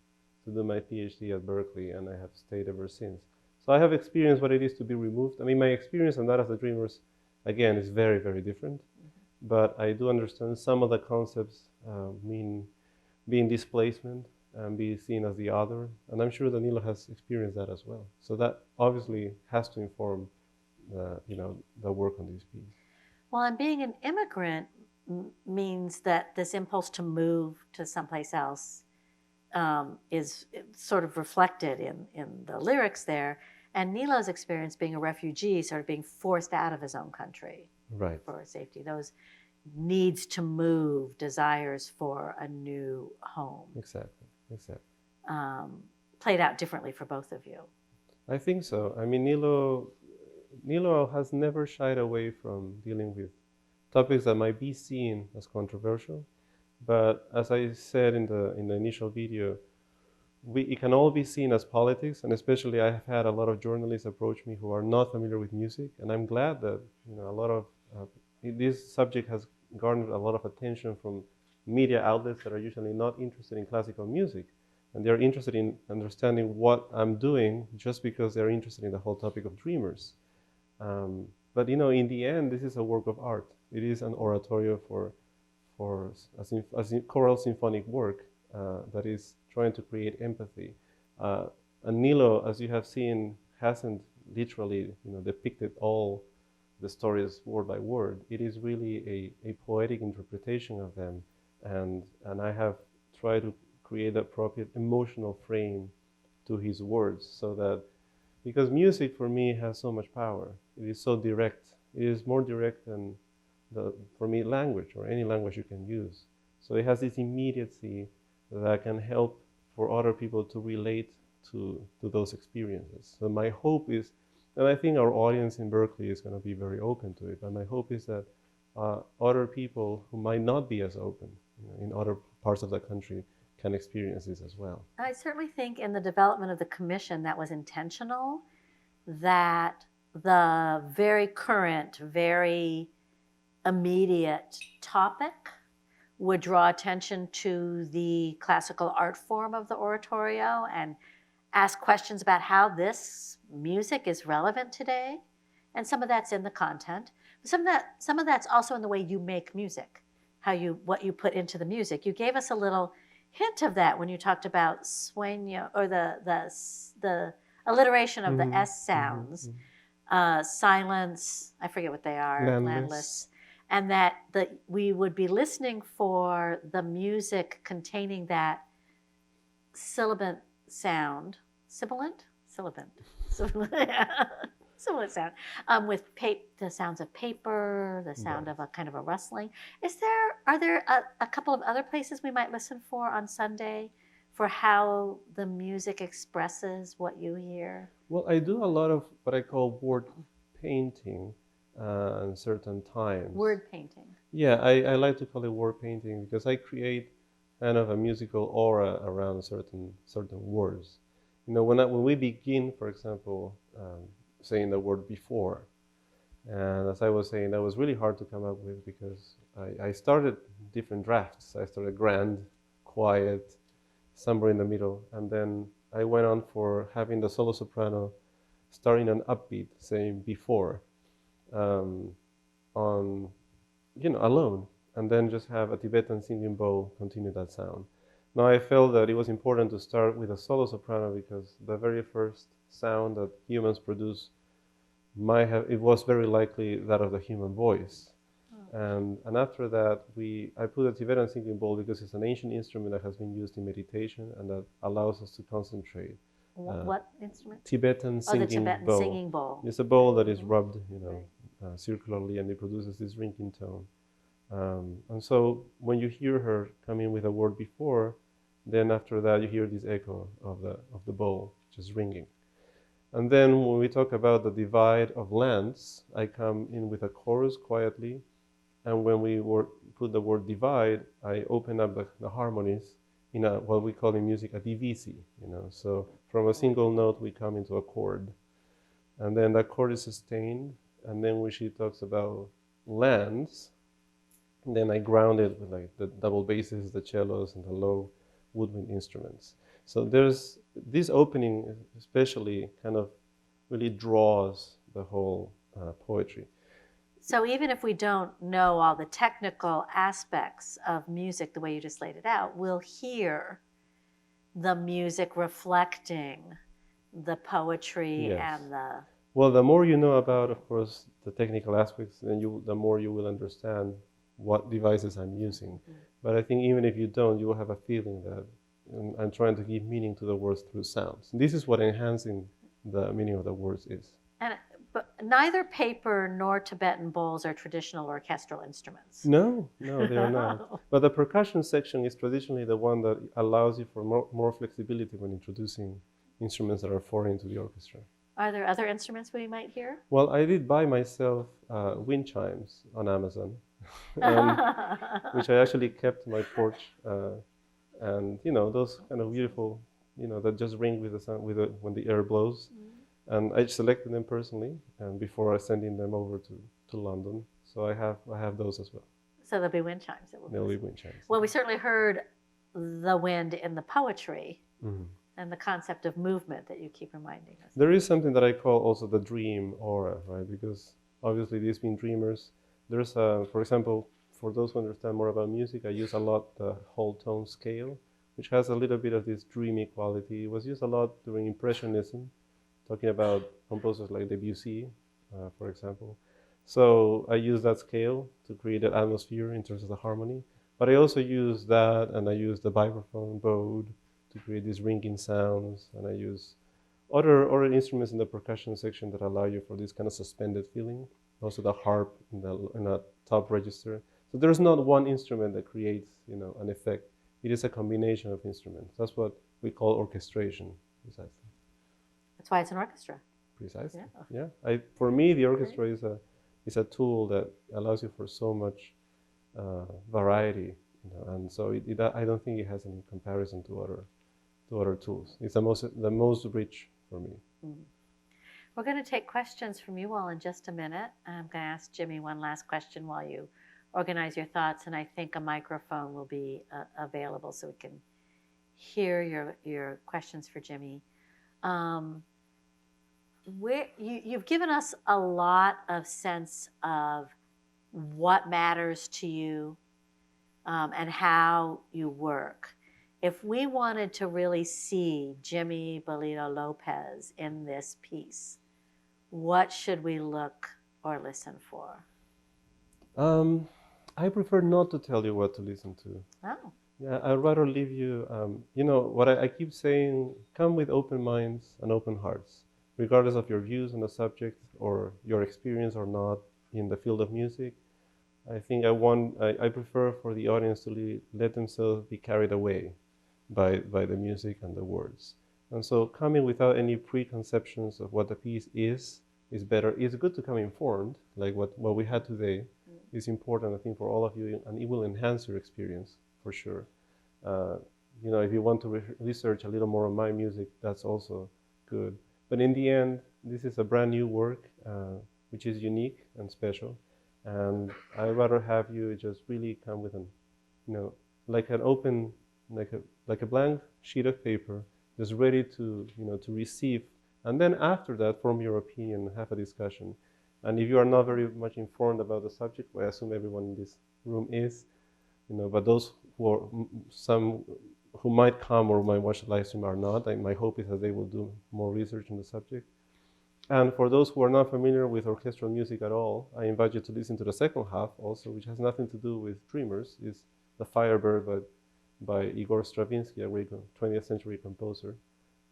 to do my PhD at Berkeley, and I have stayed ever since. So I have experienced what it is to be removed. I mean, my experience and that of the Dreamers, again, is very, very different. Mm-hmm. But I do understand some of the concepts being displacement and be seen as the other. And I'm sure that Nilo has experienced that as well. So that obviously has to inform the work on this piece. Well, and being an immigrant means that this impulse to move to someplace else is sort of reflected in the lyrics there. And Nilo's experience being a refugee, sort of being forced out of his own country, right, for safety, those needs to move, desires for a new home. Exactly. Played out differently for both of you. I think so. I mean, Nilo has never shied away from dealing with topics that might be seen as controversial. But as I said in the initial video, it can all be seen as politics, and especially I have had a lot of journalists approach me who are not familiar with music, and I'm glad that a lot of this subject has garnered a lot of attention from media outlets that are usually not interested in classical music, and they're interested in understanding what I'm doing just because they're interested in the whole topic of Dreamers. But in the end, this is a work of art. It is an oratorio for a choral symphonic work that is trying to create empathy. And Nilo, as you have seen, hasn't literally depicted all the stories word by word. It is really a poetic interpretation of them, and I have tried to create the appropriate emotional frame to his words, so that, because music for me has so much power. It is so direct. It is more direct than for me, language, or any language you can use. So it has this immediacy that can help for other people to relate to those experiences. So my hope is And I think our audience in Berkeley is going to be very open to it. And my hope is that other people who might not be as open, in other parts of the country, can experience this as well. I certainly think in the development of the commission that was intentional, that the very current, very immediate topic would draw attention to the classical art form of the oratorio and ask questions about how this music is relevant today. And some of that's in the content. But some of that's also in the way you make music, what you put into the music. You gave us a little hint of that when you talked about sueño, or the alliteration of the S sounds, silence, I forget what they are, landless. And that we would be listening for the music containing that sibilant sound, sibilant sound, with the sounds of paper, the sound of a kind of a rustling. Are there a couple of other places we might listen for on Sunday for how the music expresses what you hear? Well, I do a lot of what I call word painting in certain times. Word painting. Yeah, I like to call it word painting because I create kind of a musical aura around certain words. When we begin, for example, saying the word before, and as I was saying, that was really hard to come up with because I started different drafts. I started grand, quiet, somewhere in the middle, and then I went on for having the solo soprano starting an upbeat, saying before, alone, and then just have a Tibetan singing bowl continue that sound. Now I felt that it was important to start with a solo soprano because the very first sound that humans produce it was very likely that of the human voice. And after that, I put a Tibetan singing bowl because it's an ancient instrument that has been used in meditation and that allows us to concentrate. What instrument? Tibetan singing the Tibetan bowl. singing bowl. It's a bowl that is rubbed, circularly, and it produces this ringing tone. And so when you hear her come in with a word before, then after that you hear this echo of the bowl just ringing. And then when we talk about the divide of lands, I come in with a chorus quietly, and when we put the word divide, I open up the harmonies in what we call in music a divisi. So from a single note we come into a chord, and then that chord is sustained. And then when she talks about lands, then I ground it with like the double basses, the cellos, and the low woodwind instruments. So there's this opening, especially, kind of really draws the whole poetry. So even if we don't know all the technical aspects of music the way you just laid it out, we'll hear the music reflecting the poetry. Yes. And the... Well, the more you know about, of course, the technical aspects, then the more you will understand what devices I'm using. Mm-hmm. But I think even if you don't, you will have a feeling that I'm trying to give meaning to the words through sounds. And this is what enhancing the meaning of the words is. But neither paper nor Tibetan bowls are traditional orchestral instruments. No, they are not. But the percussion section is traditionally the one that allows you for more flexibility when introducing instruments that are foreign to the orchestra. Are there other instruments we might hear? Well, I did buy myself wind chimes on Amazon, which I actually kept on my porch. And those kind of beautiful, that just ring with the sound, when the air blows. Mm-hmm. And I selected them personally, and before sending them over to London. So I have those as well. So there'll be wind chimes. There'll be wind chimes. Well, we certainly heard the wind in the poetry. Mm-hmm. And the concept of movement that you keep reminding us. There is something that I call also the dream aura, right? Because obviously these being dreamers, there's for example, for those who understand more about music, I use a lot the whole tone scale, which has a little bit of this dreamy quality. It was used a lot during Impressionism, talking about composers like Debussy, for example. So I use that scale to create that atmosphere in terms of the harmony. But I also use that, and I use the vibraphone bowed to create these ringing sounds, and I use other instruments in the percussion section that allow you for this kind of suspended feeling. Also the harp in the top register. So there's not one instrument that creates, an effect. It is a combination of instruments. That's what we call orchestration, precisely. That's why it's an orchestra. Precisely. Yeah. Yeah. For me, the orchestra is a tool that allows you for so much variety, and so I don't think it has any comparison to other tools. It's the most rich for me. Mm. We're going to take questions from you all in just a minute. I'm going to ask Jimmy one last question while you organize your thoughts, and I think a microphone will be available so we can hear your questions for Jimmy. You've given us a lot of sense of what matters to you and how you work. If we wanted to really see Jimmy Bellido Lopez in this piece, what should we look or listen for? I prefer not to tell you what to listen to. Oh. Yeah, I'd rather leave you, what I keep saying, come with open minds and open hearts, regardless of your views on the subject or your experience or not in the field of music. I think I prefer for the audience to let themselves be carried away by the music and the words. And so coming without any preconceptions of what the piece is better. It's good to come informed, like what we had today is important, I think, for all of you, and it will enhance your experience for sure. If you want to research a little more on my music, that's also good. But in the end, this is a brand new work, which is unique and special. And I'd rather have you just really come with like a blank sheet of paper, just ready to receive. And then after that, form your opinion, have a discussion. And if you are not very much informed about the subject, well, I assume everyone in this room is, but those who might come or might watch the live stream are not. My hope is that they will do more research on the subject. And for those who are not familiar with orchestral music at all, I invite you to listen to the second half also, which has nothing to do with Dreamers. It's The Firebird by Igor Stravinsky, a great 20th century composer.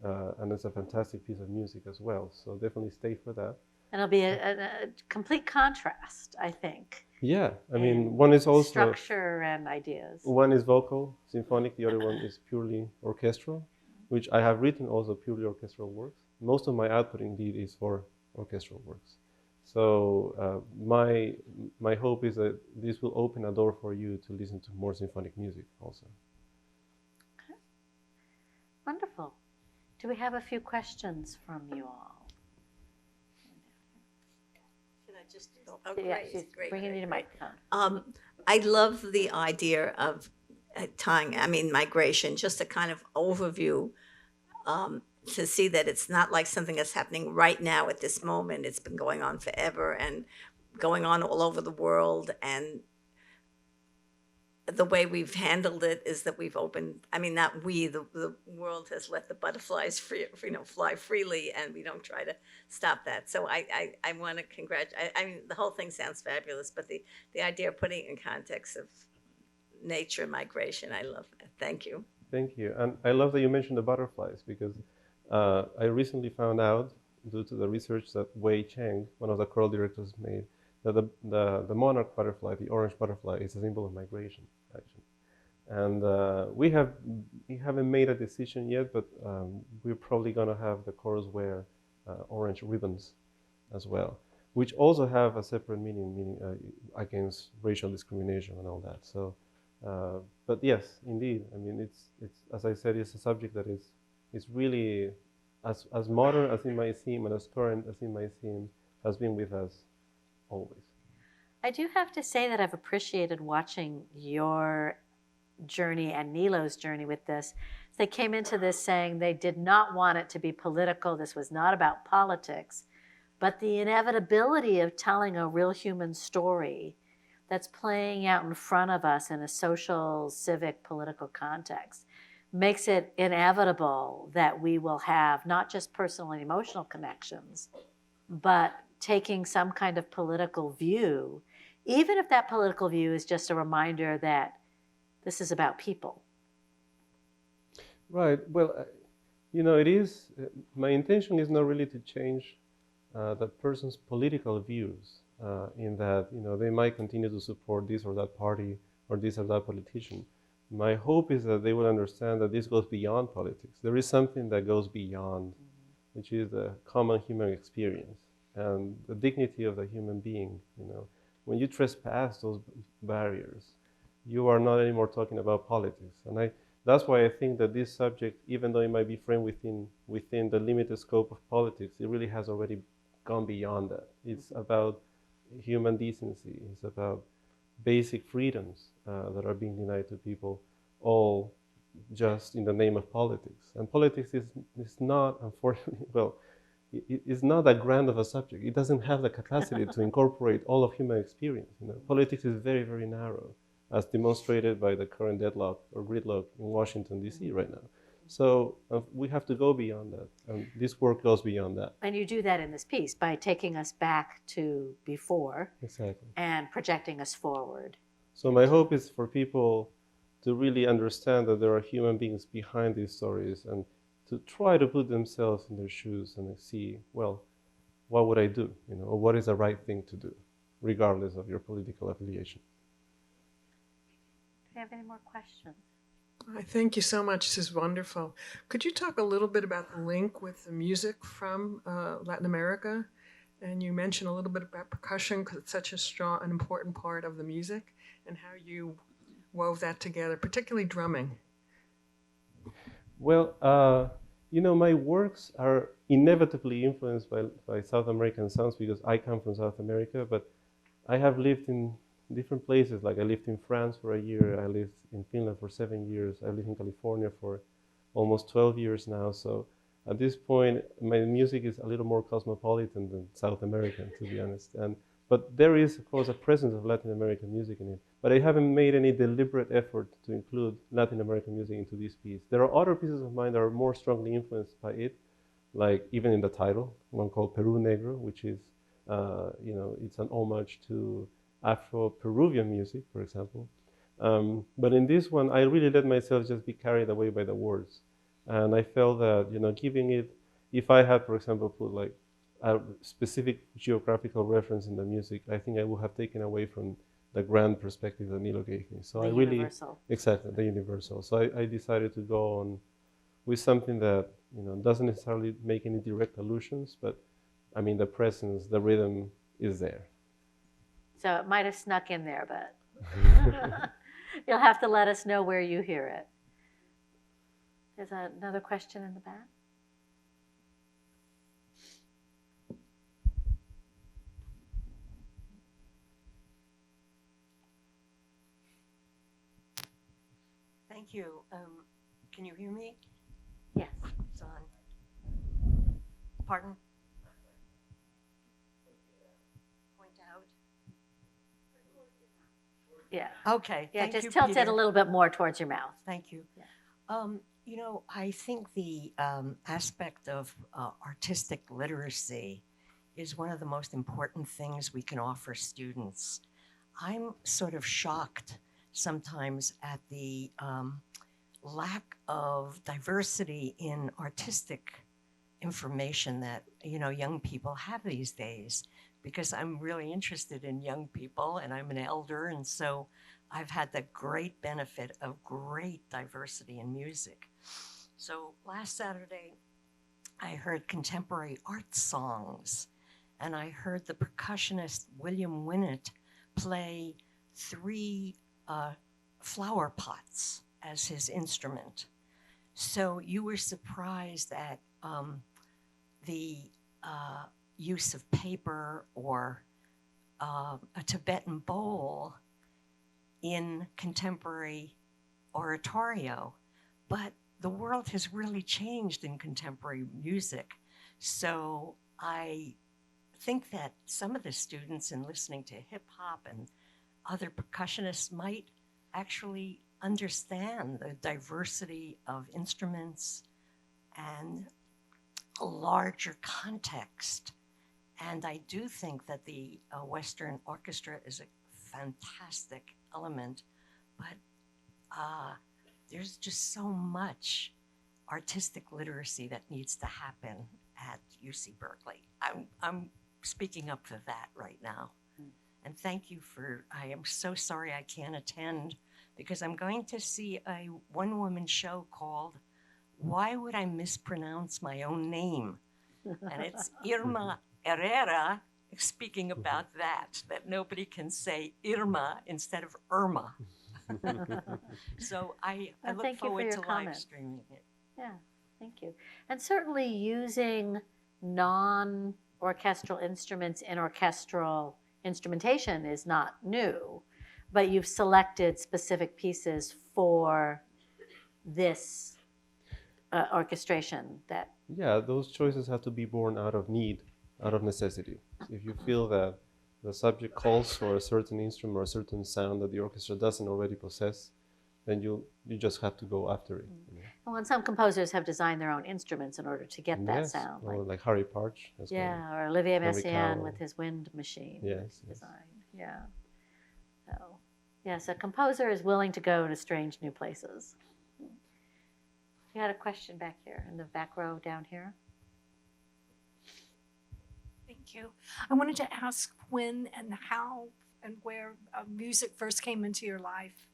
And it's a fantastic piece of music as well. So definitely stay for that. And it'll be a complete contrast, I think. Yeah, I mean, one is also structure and ideas. One is vocal, symphonic. The other one is purely orchestral, which I have written also purely orchestral works. Most of my output, indeed, is for orchestral works. So my hope is that this will open a door for you to listen to more symphonic music also. Okay. Wonderful. Do we have a few questions from you all? Just great. Bringing you to microphone. I love the idea of tying, migration, just a kind of overview to see that it's not like something that's happening right now at this moment. It's been going on forever and going on all over the world. And the way we've handled it is that we've opened, not we, the world has let the butterflies fly freely, and we don't try to stop that. So I want to congratulate, the whole thing sounds fabulous, but the idea of putting it in context of nature and migration, I love that. Thank you. Thank you. And I love that you mentioned the butterflies, because I recently found out, due to the research that Wei Cheng, one of the choral directors, made, that the monarch butterfly, the orange butterfly, is a symbol of migration, actually. And we haven't made a decision yet, but we're probably going to have the chorus wear orange ribbons as well, which also have a separate meaning against racial discrimination and all that. So, but yes, indeed, it's as I said, it's a subject that is really as modern as it might seem and as current as it might seem, has been with us always. I do have to say that I've appreciated watching your journey and Nilo's journey with this. They came into this saying they did not want it to be political. This was not about politics, but the inevitability of telling a real human story that's playing out in front of us in a social, civic, political context makes it inevitable that we will have not just personal and emotional connections, but taking some kind of political view, even if that political view is just a reminder that this is about people. Right. Well, it is, my intention is not really to change that person's political views in that, they might continue to support this or that party or this or that politician. My hope is that they will understand that this goes beyond politics. There is something that goes beyond which is the common human experience and the dignity of the human being. When you trespass those barriers, you are not anymore talking about politics. And that's why I think that this subject, even though it might be framed within the limited scope of politics, it really has already gone beyond that. It's about human decency. It's about basic freedoms that are being denied to people, all just in the name of politics. And politics is not, unfortunately, well, it's not that grand of a subject. It doesn't have the capacity to incorporate all of human experience. Politics is very, very narrow, as demonstrated by the current deadlock or gridlock in Washington, D.C. right now. So we have to go beyond that, and this work goes beyond that. And you do that in this piece by taking us back to before. Exactly. And projecting us forward. So my hope is for people to really understand that there are human beings behind these stories and to try to put themselves in their shoes and see, well, what would I do? Or what is the right thing to do, regardless of your political affiliation. Do you have any more questions? I thank you so much. This is wonderful. Could you talk a little bit about the link with the music from Latin America? And you mentioned a little bit about percussion because it's such a strong and important part of the music, and how you wove that together, particularly drumming. Well, my works are inevitably influenced by South American sounds because I come from South America, but I have lived in different places. Like I lived in France for a year, I lived in Finland for 7 years, I live in California for almost 12 years now. So at this point, my music is a little more cosmopolitan than South American, to be honest. But there is, of course, a presence of Latin American music in it. But I haven't made any deliberate effort to include Latin American music into this piece. There are other pieces of mine that are more strongly influenced by it, like even in the title, one called Peru Negro, which is, it's an homage to Afro-Peruvian music, for example. But in this one, I really let myself just be carried away by the words. And I felt that, giving it, if I had, for example, put like a specific geographical reference in the music, I think I would have taken away from the grand perspective that Nilo gave me. So universal. Exactly, the universal. So I decided to go on with something that, doesn't necessarily make any direct allusions, but I mean, the presence, the rhythm is there. So it might have snuck in there, but you'll have to let us know where you hear it. There's another question in the back. Thank you. Can you hear me? Yes. It's on. Pardon? Point out. Yeah. Okay. Yeah, thank just you, tilt it Peter. a little bit more towards your mouth. Thank you. Yeah. I think the aspect of artistic literacy is one of the most important things we can offer students. I'm sort of shocked sometimes at the lack of diversity in artistic information that young people have these days, because I'm really interested in young people and I'm an elder, and so I've had the great benefit of great diversity in music. So last Saturday I heard contemporary art songs, and I heard the percussionist William Winnett play 3 flower pots as his instrument. So you were surprised at the use of paper or a Tibetan bowl in contemporary oratorio, but the world has really changed in contemporary music. So I think that some of the students in listening to hip hop and other percussionists might actually understand the diversity of instruments and a larger context. And I do think that the Western orchestra is a fantastic element, but there's just so much artistic literacy that needs to happen at UC Berkeley. I'm speaking up for that right now. And thank you I am so sorry I can't attend, because I'm going to see a one-woman show called Why Would I Mispronounce My Own Name? And it's Irma Herrera speaking about that nobody can say Irma instead of Irma. So I Well, look thank you for forward your to live comment. streaming it. Yeah, thank you. And certainly using non-orchestral instruments in orchestral instrumentation is not new, but you've selected specific pieces for this orchestration that. Yeah, those choices have to be born out of need, out of necessity. If you feel that the subject calls for a certain instrument or a certain sound that the orchestra doesn't already possess, then you just have to go after it. You know? Well, and some composers have designed their own instruments in order to get that Yes, sound. or like Harry Parch. Yeah, or Olivier Henry Messiaen Cowell. with his wind machine Yes, yes. design. Yeah. So, yes, a composer is willing to go to strange new places. You had a question back here in the back row down here. Thank you. I wanted to ask when and how and where music first came into your life.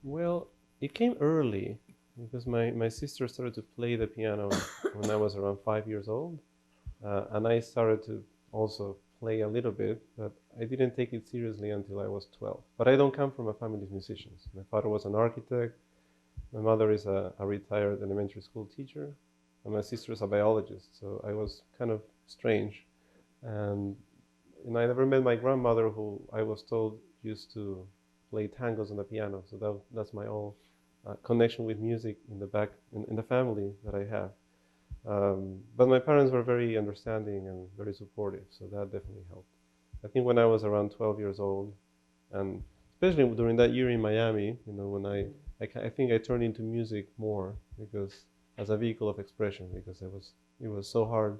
Well, it came early because my sister started to play the piano when I was around 5 years old. And I started to also play a little bit, but I didn't take it seriously until I was 12. But I don't come from a family of musicians. My father was an architect. My mother is a retired elementary school teacher, and my sister is a biologist, so I was kind of strange. And I never met my grandmother, who I was told used to play tangos on the piano, so that's my own connection with music in the family that I have. But my parents were very understanding and very supportive, so that definitely helped. I think when I was around 12 years old, and especially during that year in Miami, when I think I turned into music more because as a vehicle of expression, because it was so hard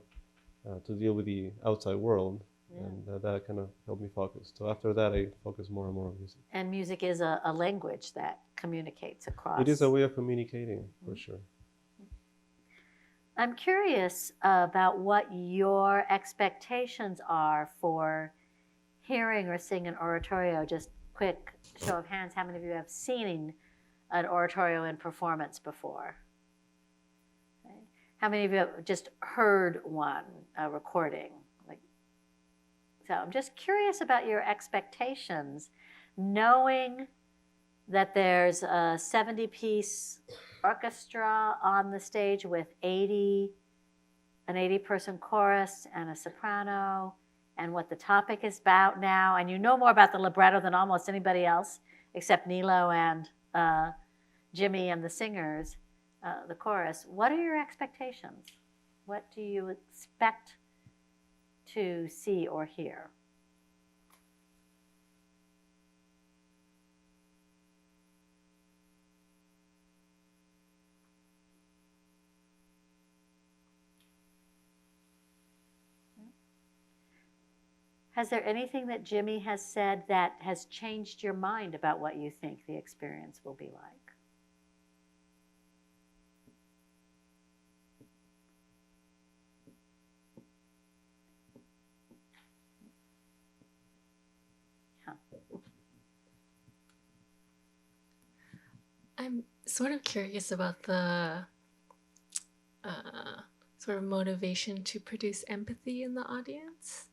to deal with the outside world, and that kind of helped me focus. So after that, I focused more and more on music. And music is a language that communicates across. It is a way of communicating, for sure. I'm curious about what your expectations are for hearing or seeing an oratorio. Just quick show of hands, how many of you have seen an oratorio in performance before? Okay. How many of you have just heard one, a recording? So I'm just curious about your expectations, knowing that there's a 70-piece orchestra on the stage with an 80-person chorus and a soprano, and what the topic is about now. And you know more about the libretto than almost anybody else, except Nilo and Jimmy and the singers, the chorus. What are your expectations? What do you expect to see or hear? Has there anything that Jimmy has said that has changed your mind about what you think the experience will be like? I'm sort of curious about the sort of motivation to produce empathy in the audience.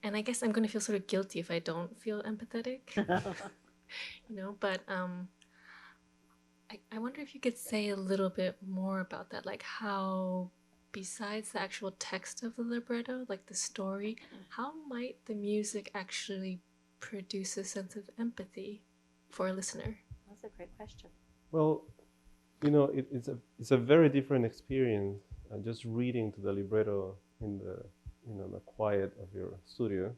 And I guess I'm going to feel sort of guilty if I don't feel empathetic, but I wonder if you could say a little bit more about that, like how, besides the actual text of the libretto, like the story, how might the music actually produce a sense of empathy for a listener? That's a great question. Well, it's a very different experience just reading to the libretto in the the quiet of your studio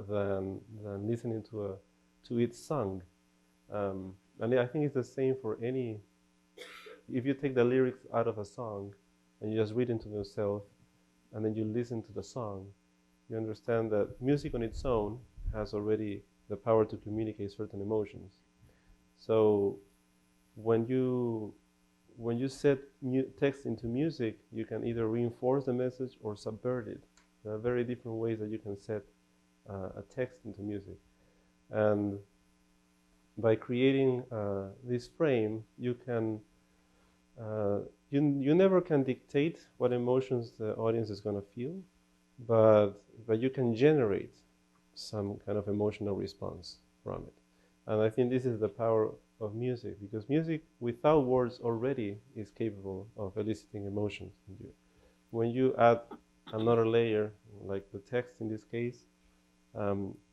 than listening to it sung. And I think it's the same for any. If you take the lyrics out of a song and you just read into yourself, and then you listen to the song, you understand that music on its own has already the power to communicate certain emotions. So when you set text into music, you can either reinforce the message or subvert it. There are very different ways that you can set a text into music. And by creating this frame, you can you never can dictate what emotions the audience is going to feel, but you can generate some kind of emotional response from it. And I think this is the power of music, because music without words already is capable of eliciting emotions in you. When you add another layer, like the text in this case,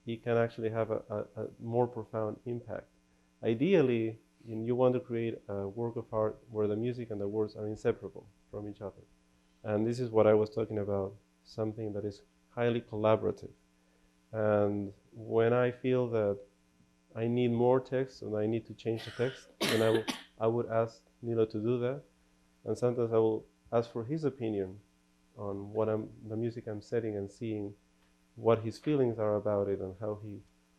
it can actually have a more profound impact. Ideally, you want to create a work of art where the music and the words are inseparable from each other. And this is what I was talking about, something that is highly collaborative. And when I feel that I need more text and I need to change the text, then I would ask Nilo to do that. And sometimes I will ask for his opinion on the music I'm setting, and seeing what his feelings are about it and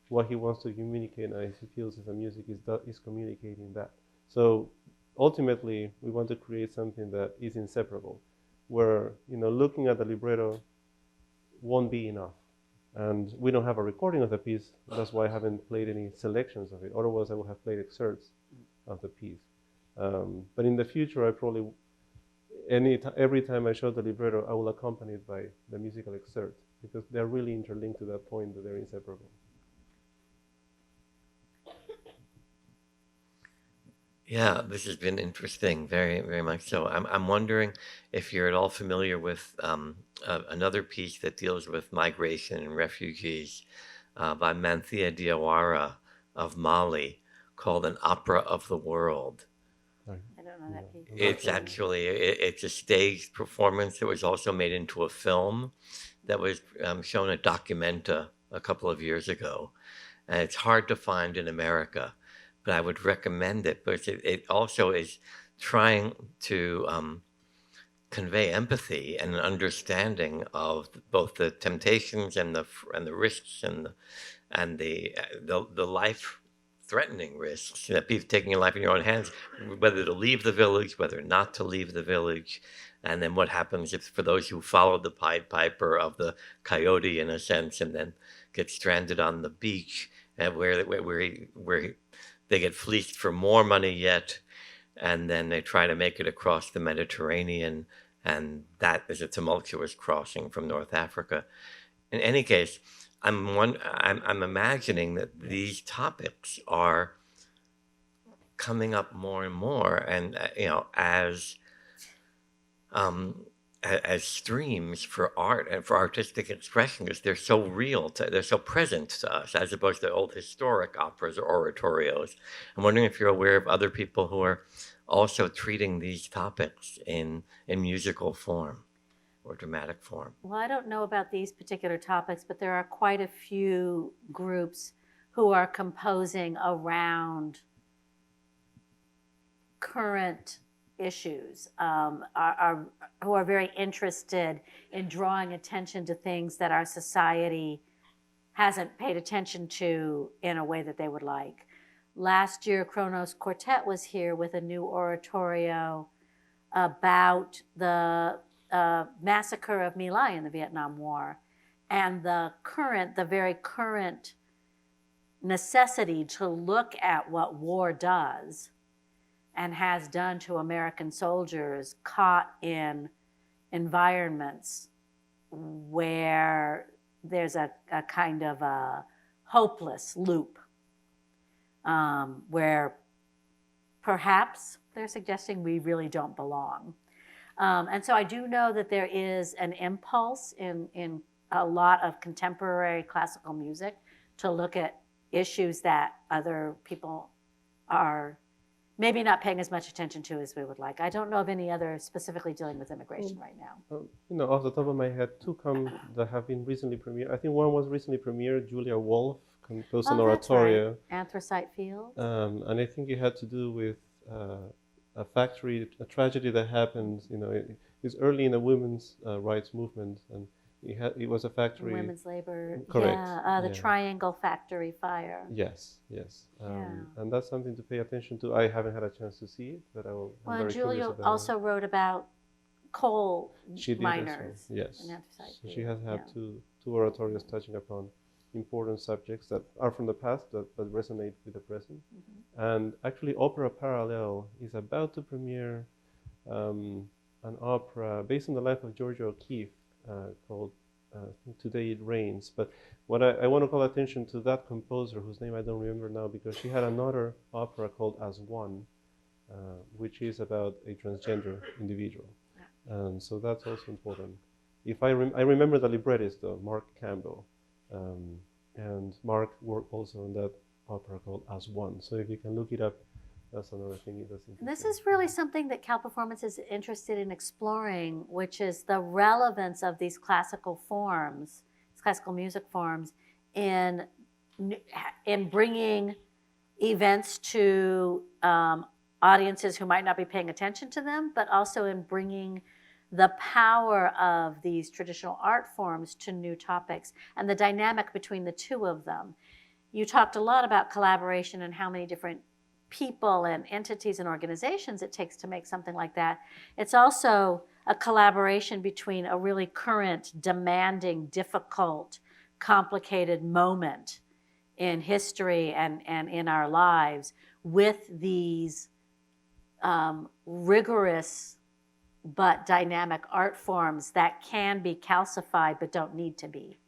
what he wants to communicate, and if he feels that the music is communicating that. So ultimately, we want to create something that is inseparable, where looking at the libretto won't be enough. And we don't have a recording of the piece. That's why I haven't played any selections of it. Otherwise, I would have played excerpts of the piece. But in the future, I probably, every time I show the libretto, I will accompany it by the musical excerpt, because they're really interlinked to that point that they're inseparable. Yeah, this has been interesting, very, very much so. I'm wondering if you're at all familiar with another piece that deals with migration and refugees by Manthia Diawara of Mali, called An Opera of the World. I don't know that piece. It's actually, it's a staged performance that was also made into a film that was shown at Documenta a couple of years ago. And it's hard to find in America, but I would recommend it, because it also is trying to convey empathy and an understanding of both the temptations and the risks and the life-threatening risks that people taking your life in your own hands, whether to leave the village, whether not to leave the village, and then what happens if for those who followed the Pied Piper of the coyote, in a sense, and then get stranded on the beach, and where they get fleeced for more money yet, and then they try to make it across the Mediterranean, and that is a tumultuous crossing from North Africa. In any case, I'm imagining that these topics are coming up more and more, and as streams for art and for artistic expression, because they're so real, they're so present to us, as opposed to old historic operas or oratorios. I'm wondering if you're aware of other people who are also treating these topics in musical form or dramatic form. Well, I don't know about these particular topics, but there are quite a few groups who are composing around current issues, who are very interested in drawing attention to things that our society hasn't paid attention to in a way that they would like. Last year, Kronos Quartet was here with a new oratorio about the massacre of My Lai in the Vietnam War, and the very current necessity to look at what war does and has done to American soldiers caught in environments where there's a kind of a hopeless loop, where perhaps they're suggesting we really don't belong. And so I do know that there is an impulse in a lot of contemporary classical music to look at issues that other people are maybe not paying as much attention to as we would like. I don't know of any other specifically dealing with immigration right now. Off the top of my head, two come that have been recently premiered. I think one was recently premiered, Julia Wolf composed an oratorio. Right. Anthracite Field. And I think it had to do with a tragedy that happened, it was early in the women's rights movement, and it was a factory. Women's labor. Correct. Yeah, the Triangle Factory fire. Yes. And that's something to pay attention to. I haven't had a chance to see it, but I'm very Julia about also wrote about coal miners. Yes. In Anthracite So she has had two oratorios touching upon important subjects that are from the past but resonate with the present. Mm-hmm. And actually, Opera Parallel is about to premiere an opera based on the life of Georgia O'Keeffe called Today It Rains. But what I want to call attention to that composer, whose name I don't remember now, because she had another opera called As One, which is about a transgender individual. So that's also important. If I remember the librettist, though, Mark Campbell, and Mark worked also on that opera called As One. So if you can look it up, that's another thing that's interesting. This is really something that Cal Performance is interested in exploring, which is the relevance of these classical forms, these classical music forms, in bringing events to audiences who might not be paying attention to them, but also in bringing the power of these traditional art forms to new topics and the dynamic between the two of them. You talked a lot about collaboration and how many different people and entities and organizations it takes to make something like that. It's also a collaboration between a really current, demanding, difficult, complicated moment in history and in our lives with these rigorous but dynamic art forms that can be calcified but don't need to be.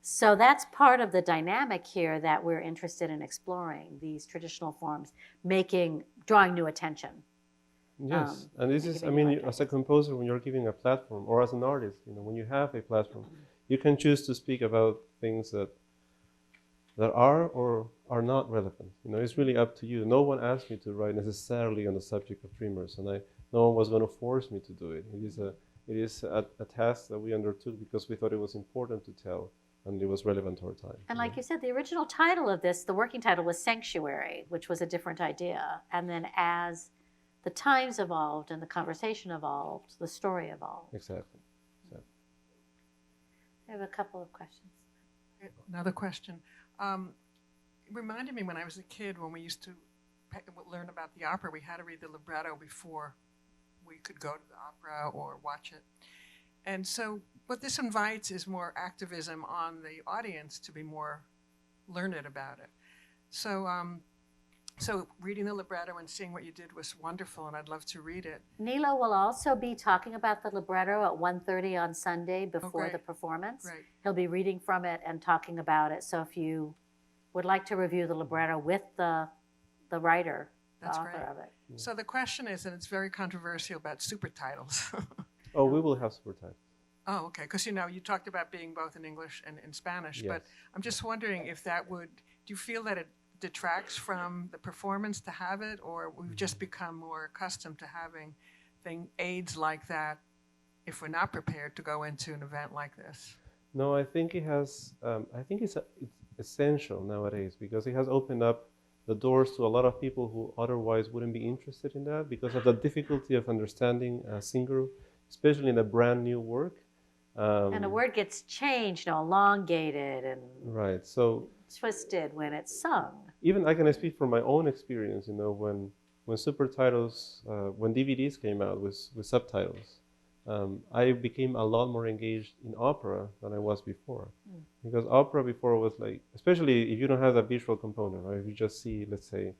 So that's part of the dynamic here that we're interested in exploring, these traditional forms, drawing new attention. Yes, and this is, I mean, as a composer, when you're giving a platform, or as an artist, when you have a platform, you can choose to speak about things that are or are not relevant. It's really up to you. No one asked me to write necessarily on the subject of dreamers, and no one was going to force me to do it. It is a task that we undertook because we thought it was important to tell, and it was relevant to our time. And like you said, the original title of this, the working title, was Sanctuary, which was a different idea. And then as the times evolved and the conversation evolved, the story evolved. Exactly. I have a couple of questions. Another question. It reminded me when I was a kid, when we used to learn about the opera, we had to read the libretto before we could go to the opera or watch it. And so what this invites is more activism on the audience to be more learned about it. So reading the libretto and seeing what you did was wonderful, and I'd love to read it. Nilo will also be talking about the libretto at 1:30 on Sunday before the performance. Right. He'll be reading from it and talking about it. So if you would like to review the libretto with the writer, That's the author great. of it. So the question is, and it's very controversial, about super titles. Oh, we will have super titles. Oh, okay, because you talked about being both in English and in Spanish, Yes. but I'm just wondering if that do you feel that it detracts from the performance to have it, or we've just become more accustomed to having aids like that if we're not prepared to go into an event like this? No, I think it has. I think it's essential nowadays because it has opened up the doors to a lot of people who otherwise wouldn't be interested in that because of the difficulty of understanding a singer, especially in a brand new work. And the word gets changed, elongated and right. So twisted when it's sung. Even I can speak from my own experience. When super titles, when DVDs came out with subtitles, I became a lot more engaged in opera than I was before. Because opera before was like, especially if you don't have that visual component, right? If you just see, let's say,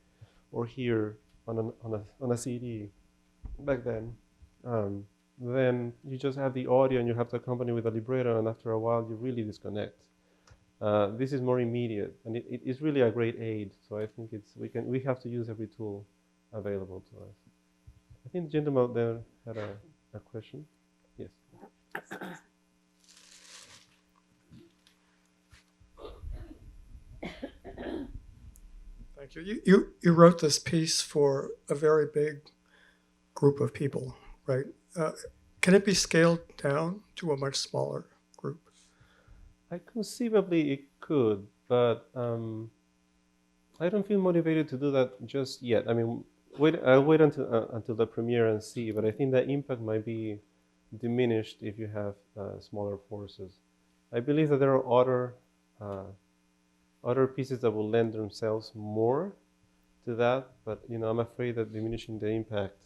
or hear on a CD back then you just have the audio and you have to accompany with a libretto, and after a while you really disconnect. This is more immediate, and it is really a great aid. So I think we have to use every tool available to us. I think the gentleman there had a question. Yes. Thank you. You wrote this piece for a very big group of people, right? Can it be scaled down to a much smaller group? Conceivably it could, but I don't feel motivated to do that just yet. I mean, I'll wait until the premiere and see, but I think the impact might be diminished if you have smaller forces. I believe that there are other pieces that will lend themselves more to that, but I'm afraid that diminishing the impact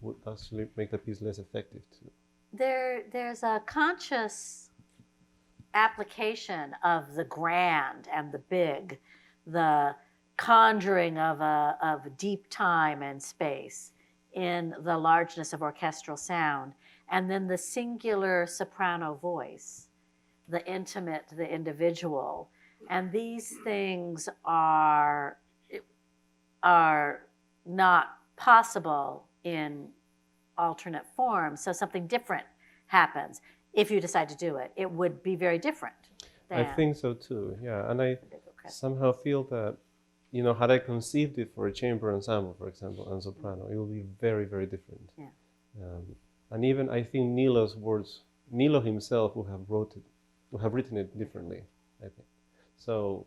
would actually make the piece less effective too. There's a conscious application of the grand and the big, the conjuring of deep time and space in the largeness of orchestral sound, and then the singular soprano voice, the intimate, the individual. And these things are not possible in alternate forms. So something different happens. If you decide to do it, it would be very different. I think so too, yeah. And I somehow feel that, you know, had I conceived it for a chamber ensemble, for example, and soprano, it would be very, very different. Yeah. And even I think Nilo's words, Nilo himself would have written it differently, I think. So,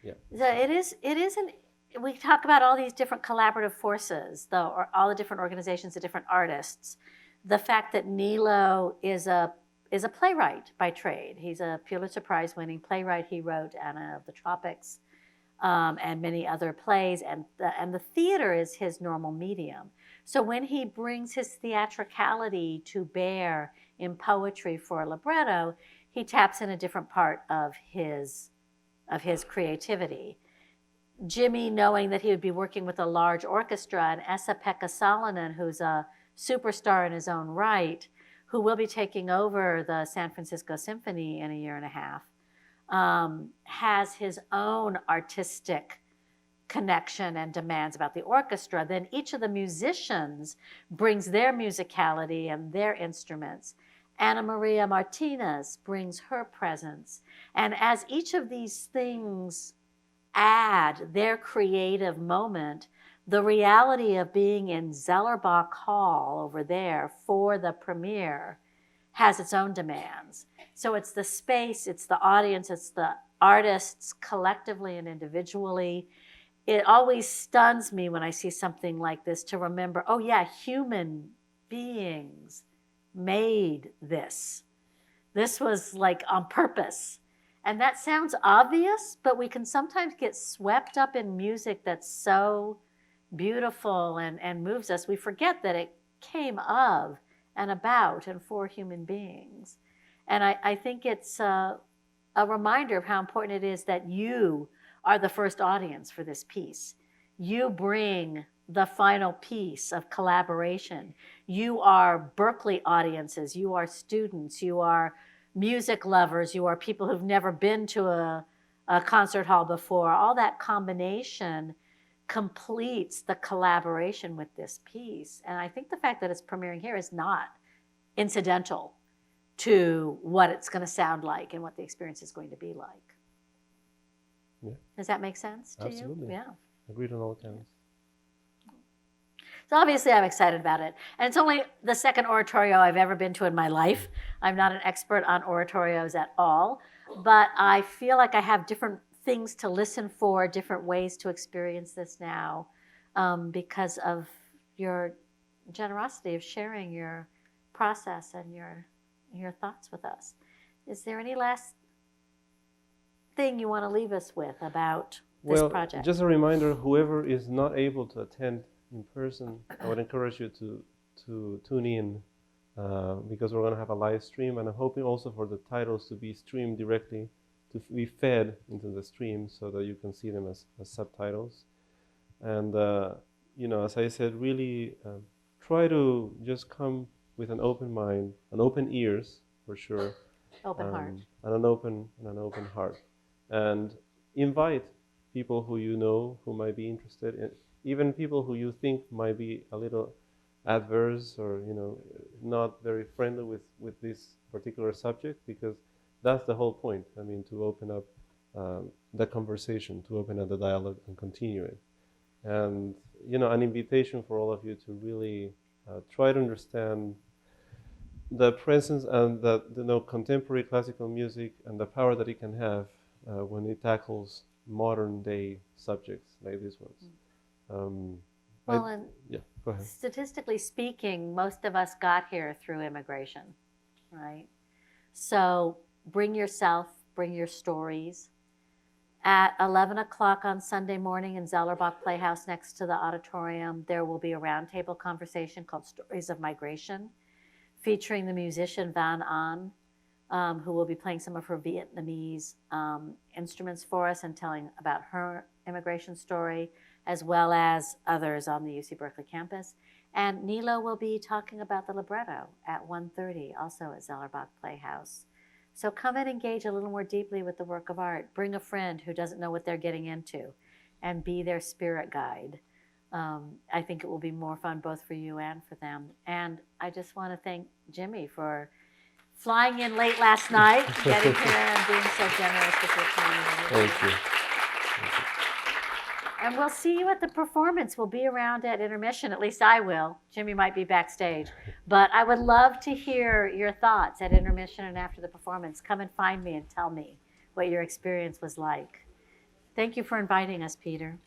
yeah. So we talk about all these different collaborative forces, or all the different organizations, the different artists. The fact that Nilo is a playwright by trade. He's a Pulitzer Prize winning playwright. He wrote Anna of the Tropics and many other plays, and the theater is his normal medium. So when he brings his theatricality to bear in poetry for a libretto, he taps in a different part of his creativity. Jimmy, knowing that he would be working with a large orchestra, and Esa-Pekka Salonen, who's a superstar in his own right, who will be taking over the San Francisco Symphony in a year and a half, has his own artistic connection and demands about the orchestra, then each of the musicians brings their musicality and their instruments. Ana Maria Martinez brings her presence. And as each of these things add their creative moment, the reality of being in Zellerbach Hall over there for the premiere has its own demands. So it's the space, it's the audience, it's the artists collectively and individually. It always stuns me when I see something like this to remember, oh yeah, human beings made this. This was like on purpose. And that sounds obvious, but we can sometimes get swept up in music that's so beautiful and moves us. We forget that it came of and about and for human beings. And I think it's a reminder of how important it is that you are the first audience for this piece. You bring the final piece of collaboration. You are Berkeley audiences, you are students, you are music lovers, you are people who've never been to a concert hall before. All that combination completes the collaboration with this piece. And I think the fact that it's premiering here is not incidental to what it's going to sound like and what the experience is going to be like. Yeah. Does that make sense to Absolutely. you? Yeah. Agreed on all counts. So obviously I'm excited about it. And it's only the second oratorio I've ever been to in my life. I'm not an expert on oratorios at all, but I feel like I have different things to listen for, different ways to experience this now, because of your generosity of sharing your process and your thoughts with us. Is there any last thing you want to leave us with about this project? Just a reminder, whoever is not able to attend in person, I would encourage you to tune in because we're going to have a live stream, and I'm hoping also for the titles to be streamed directly, to be fed into the stream so that you can see them as subtitles. And, you know, as I said, really try to just come with an open mind, an open ears for sure, Open heart. and an open heart, and invite people who you know who might be interested in, even people who you think might be a little adverse or, you know, not very friendly with this particular subject, because that's the whole point. I mean, to open up the conversation, to open up the dialogue and continue it. And, you know, an invitation for all of you to really try to understand the presence and the, you know, contemporary classical music and the power that it can have when it tackles modern day subjects like these ones. Yeah, go ahead. Statistically speaking, most of us got here through immigration, right? So bring yourself, bring your stories. At 11 o'clock on Sunday morning in Zellerbach Playhouse next to the auditorium, there will be a roundtable conversation called Stories of Migration, featuring the musician Van An, who will be playing some of her Vietnamese instruments for us and telling about her immigration story, as well as others on the UC Berkeley campus. And Nilo will be talking about the libretto at 1:30, also at Zellerbach Playhouse. So come and engage a little more deeply with the work of art. Bring a friend who doesn't know what they're getting into and be their spirit guide. I think it will be more fun both for you and for them. And I just want to thank Jimmy for flying in late last night, getting here and being so generous with your time. Thank you. And we'll see you at the performance. We'll be around at intermission, at least I will. Jimmy might be backstage. But I would love to hear your thoughts at intermission and after the performance. Come and find me and tell me what your experience was like. Thank you for inviting us, Peter.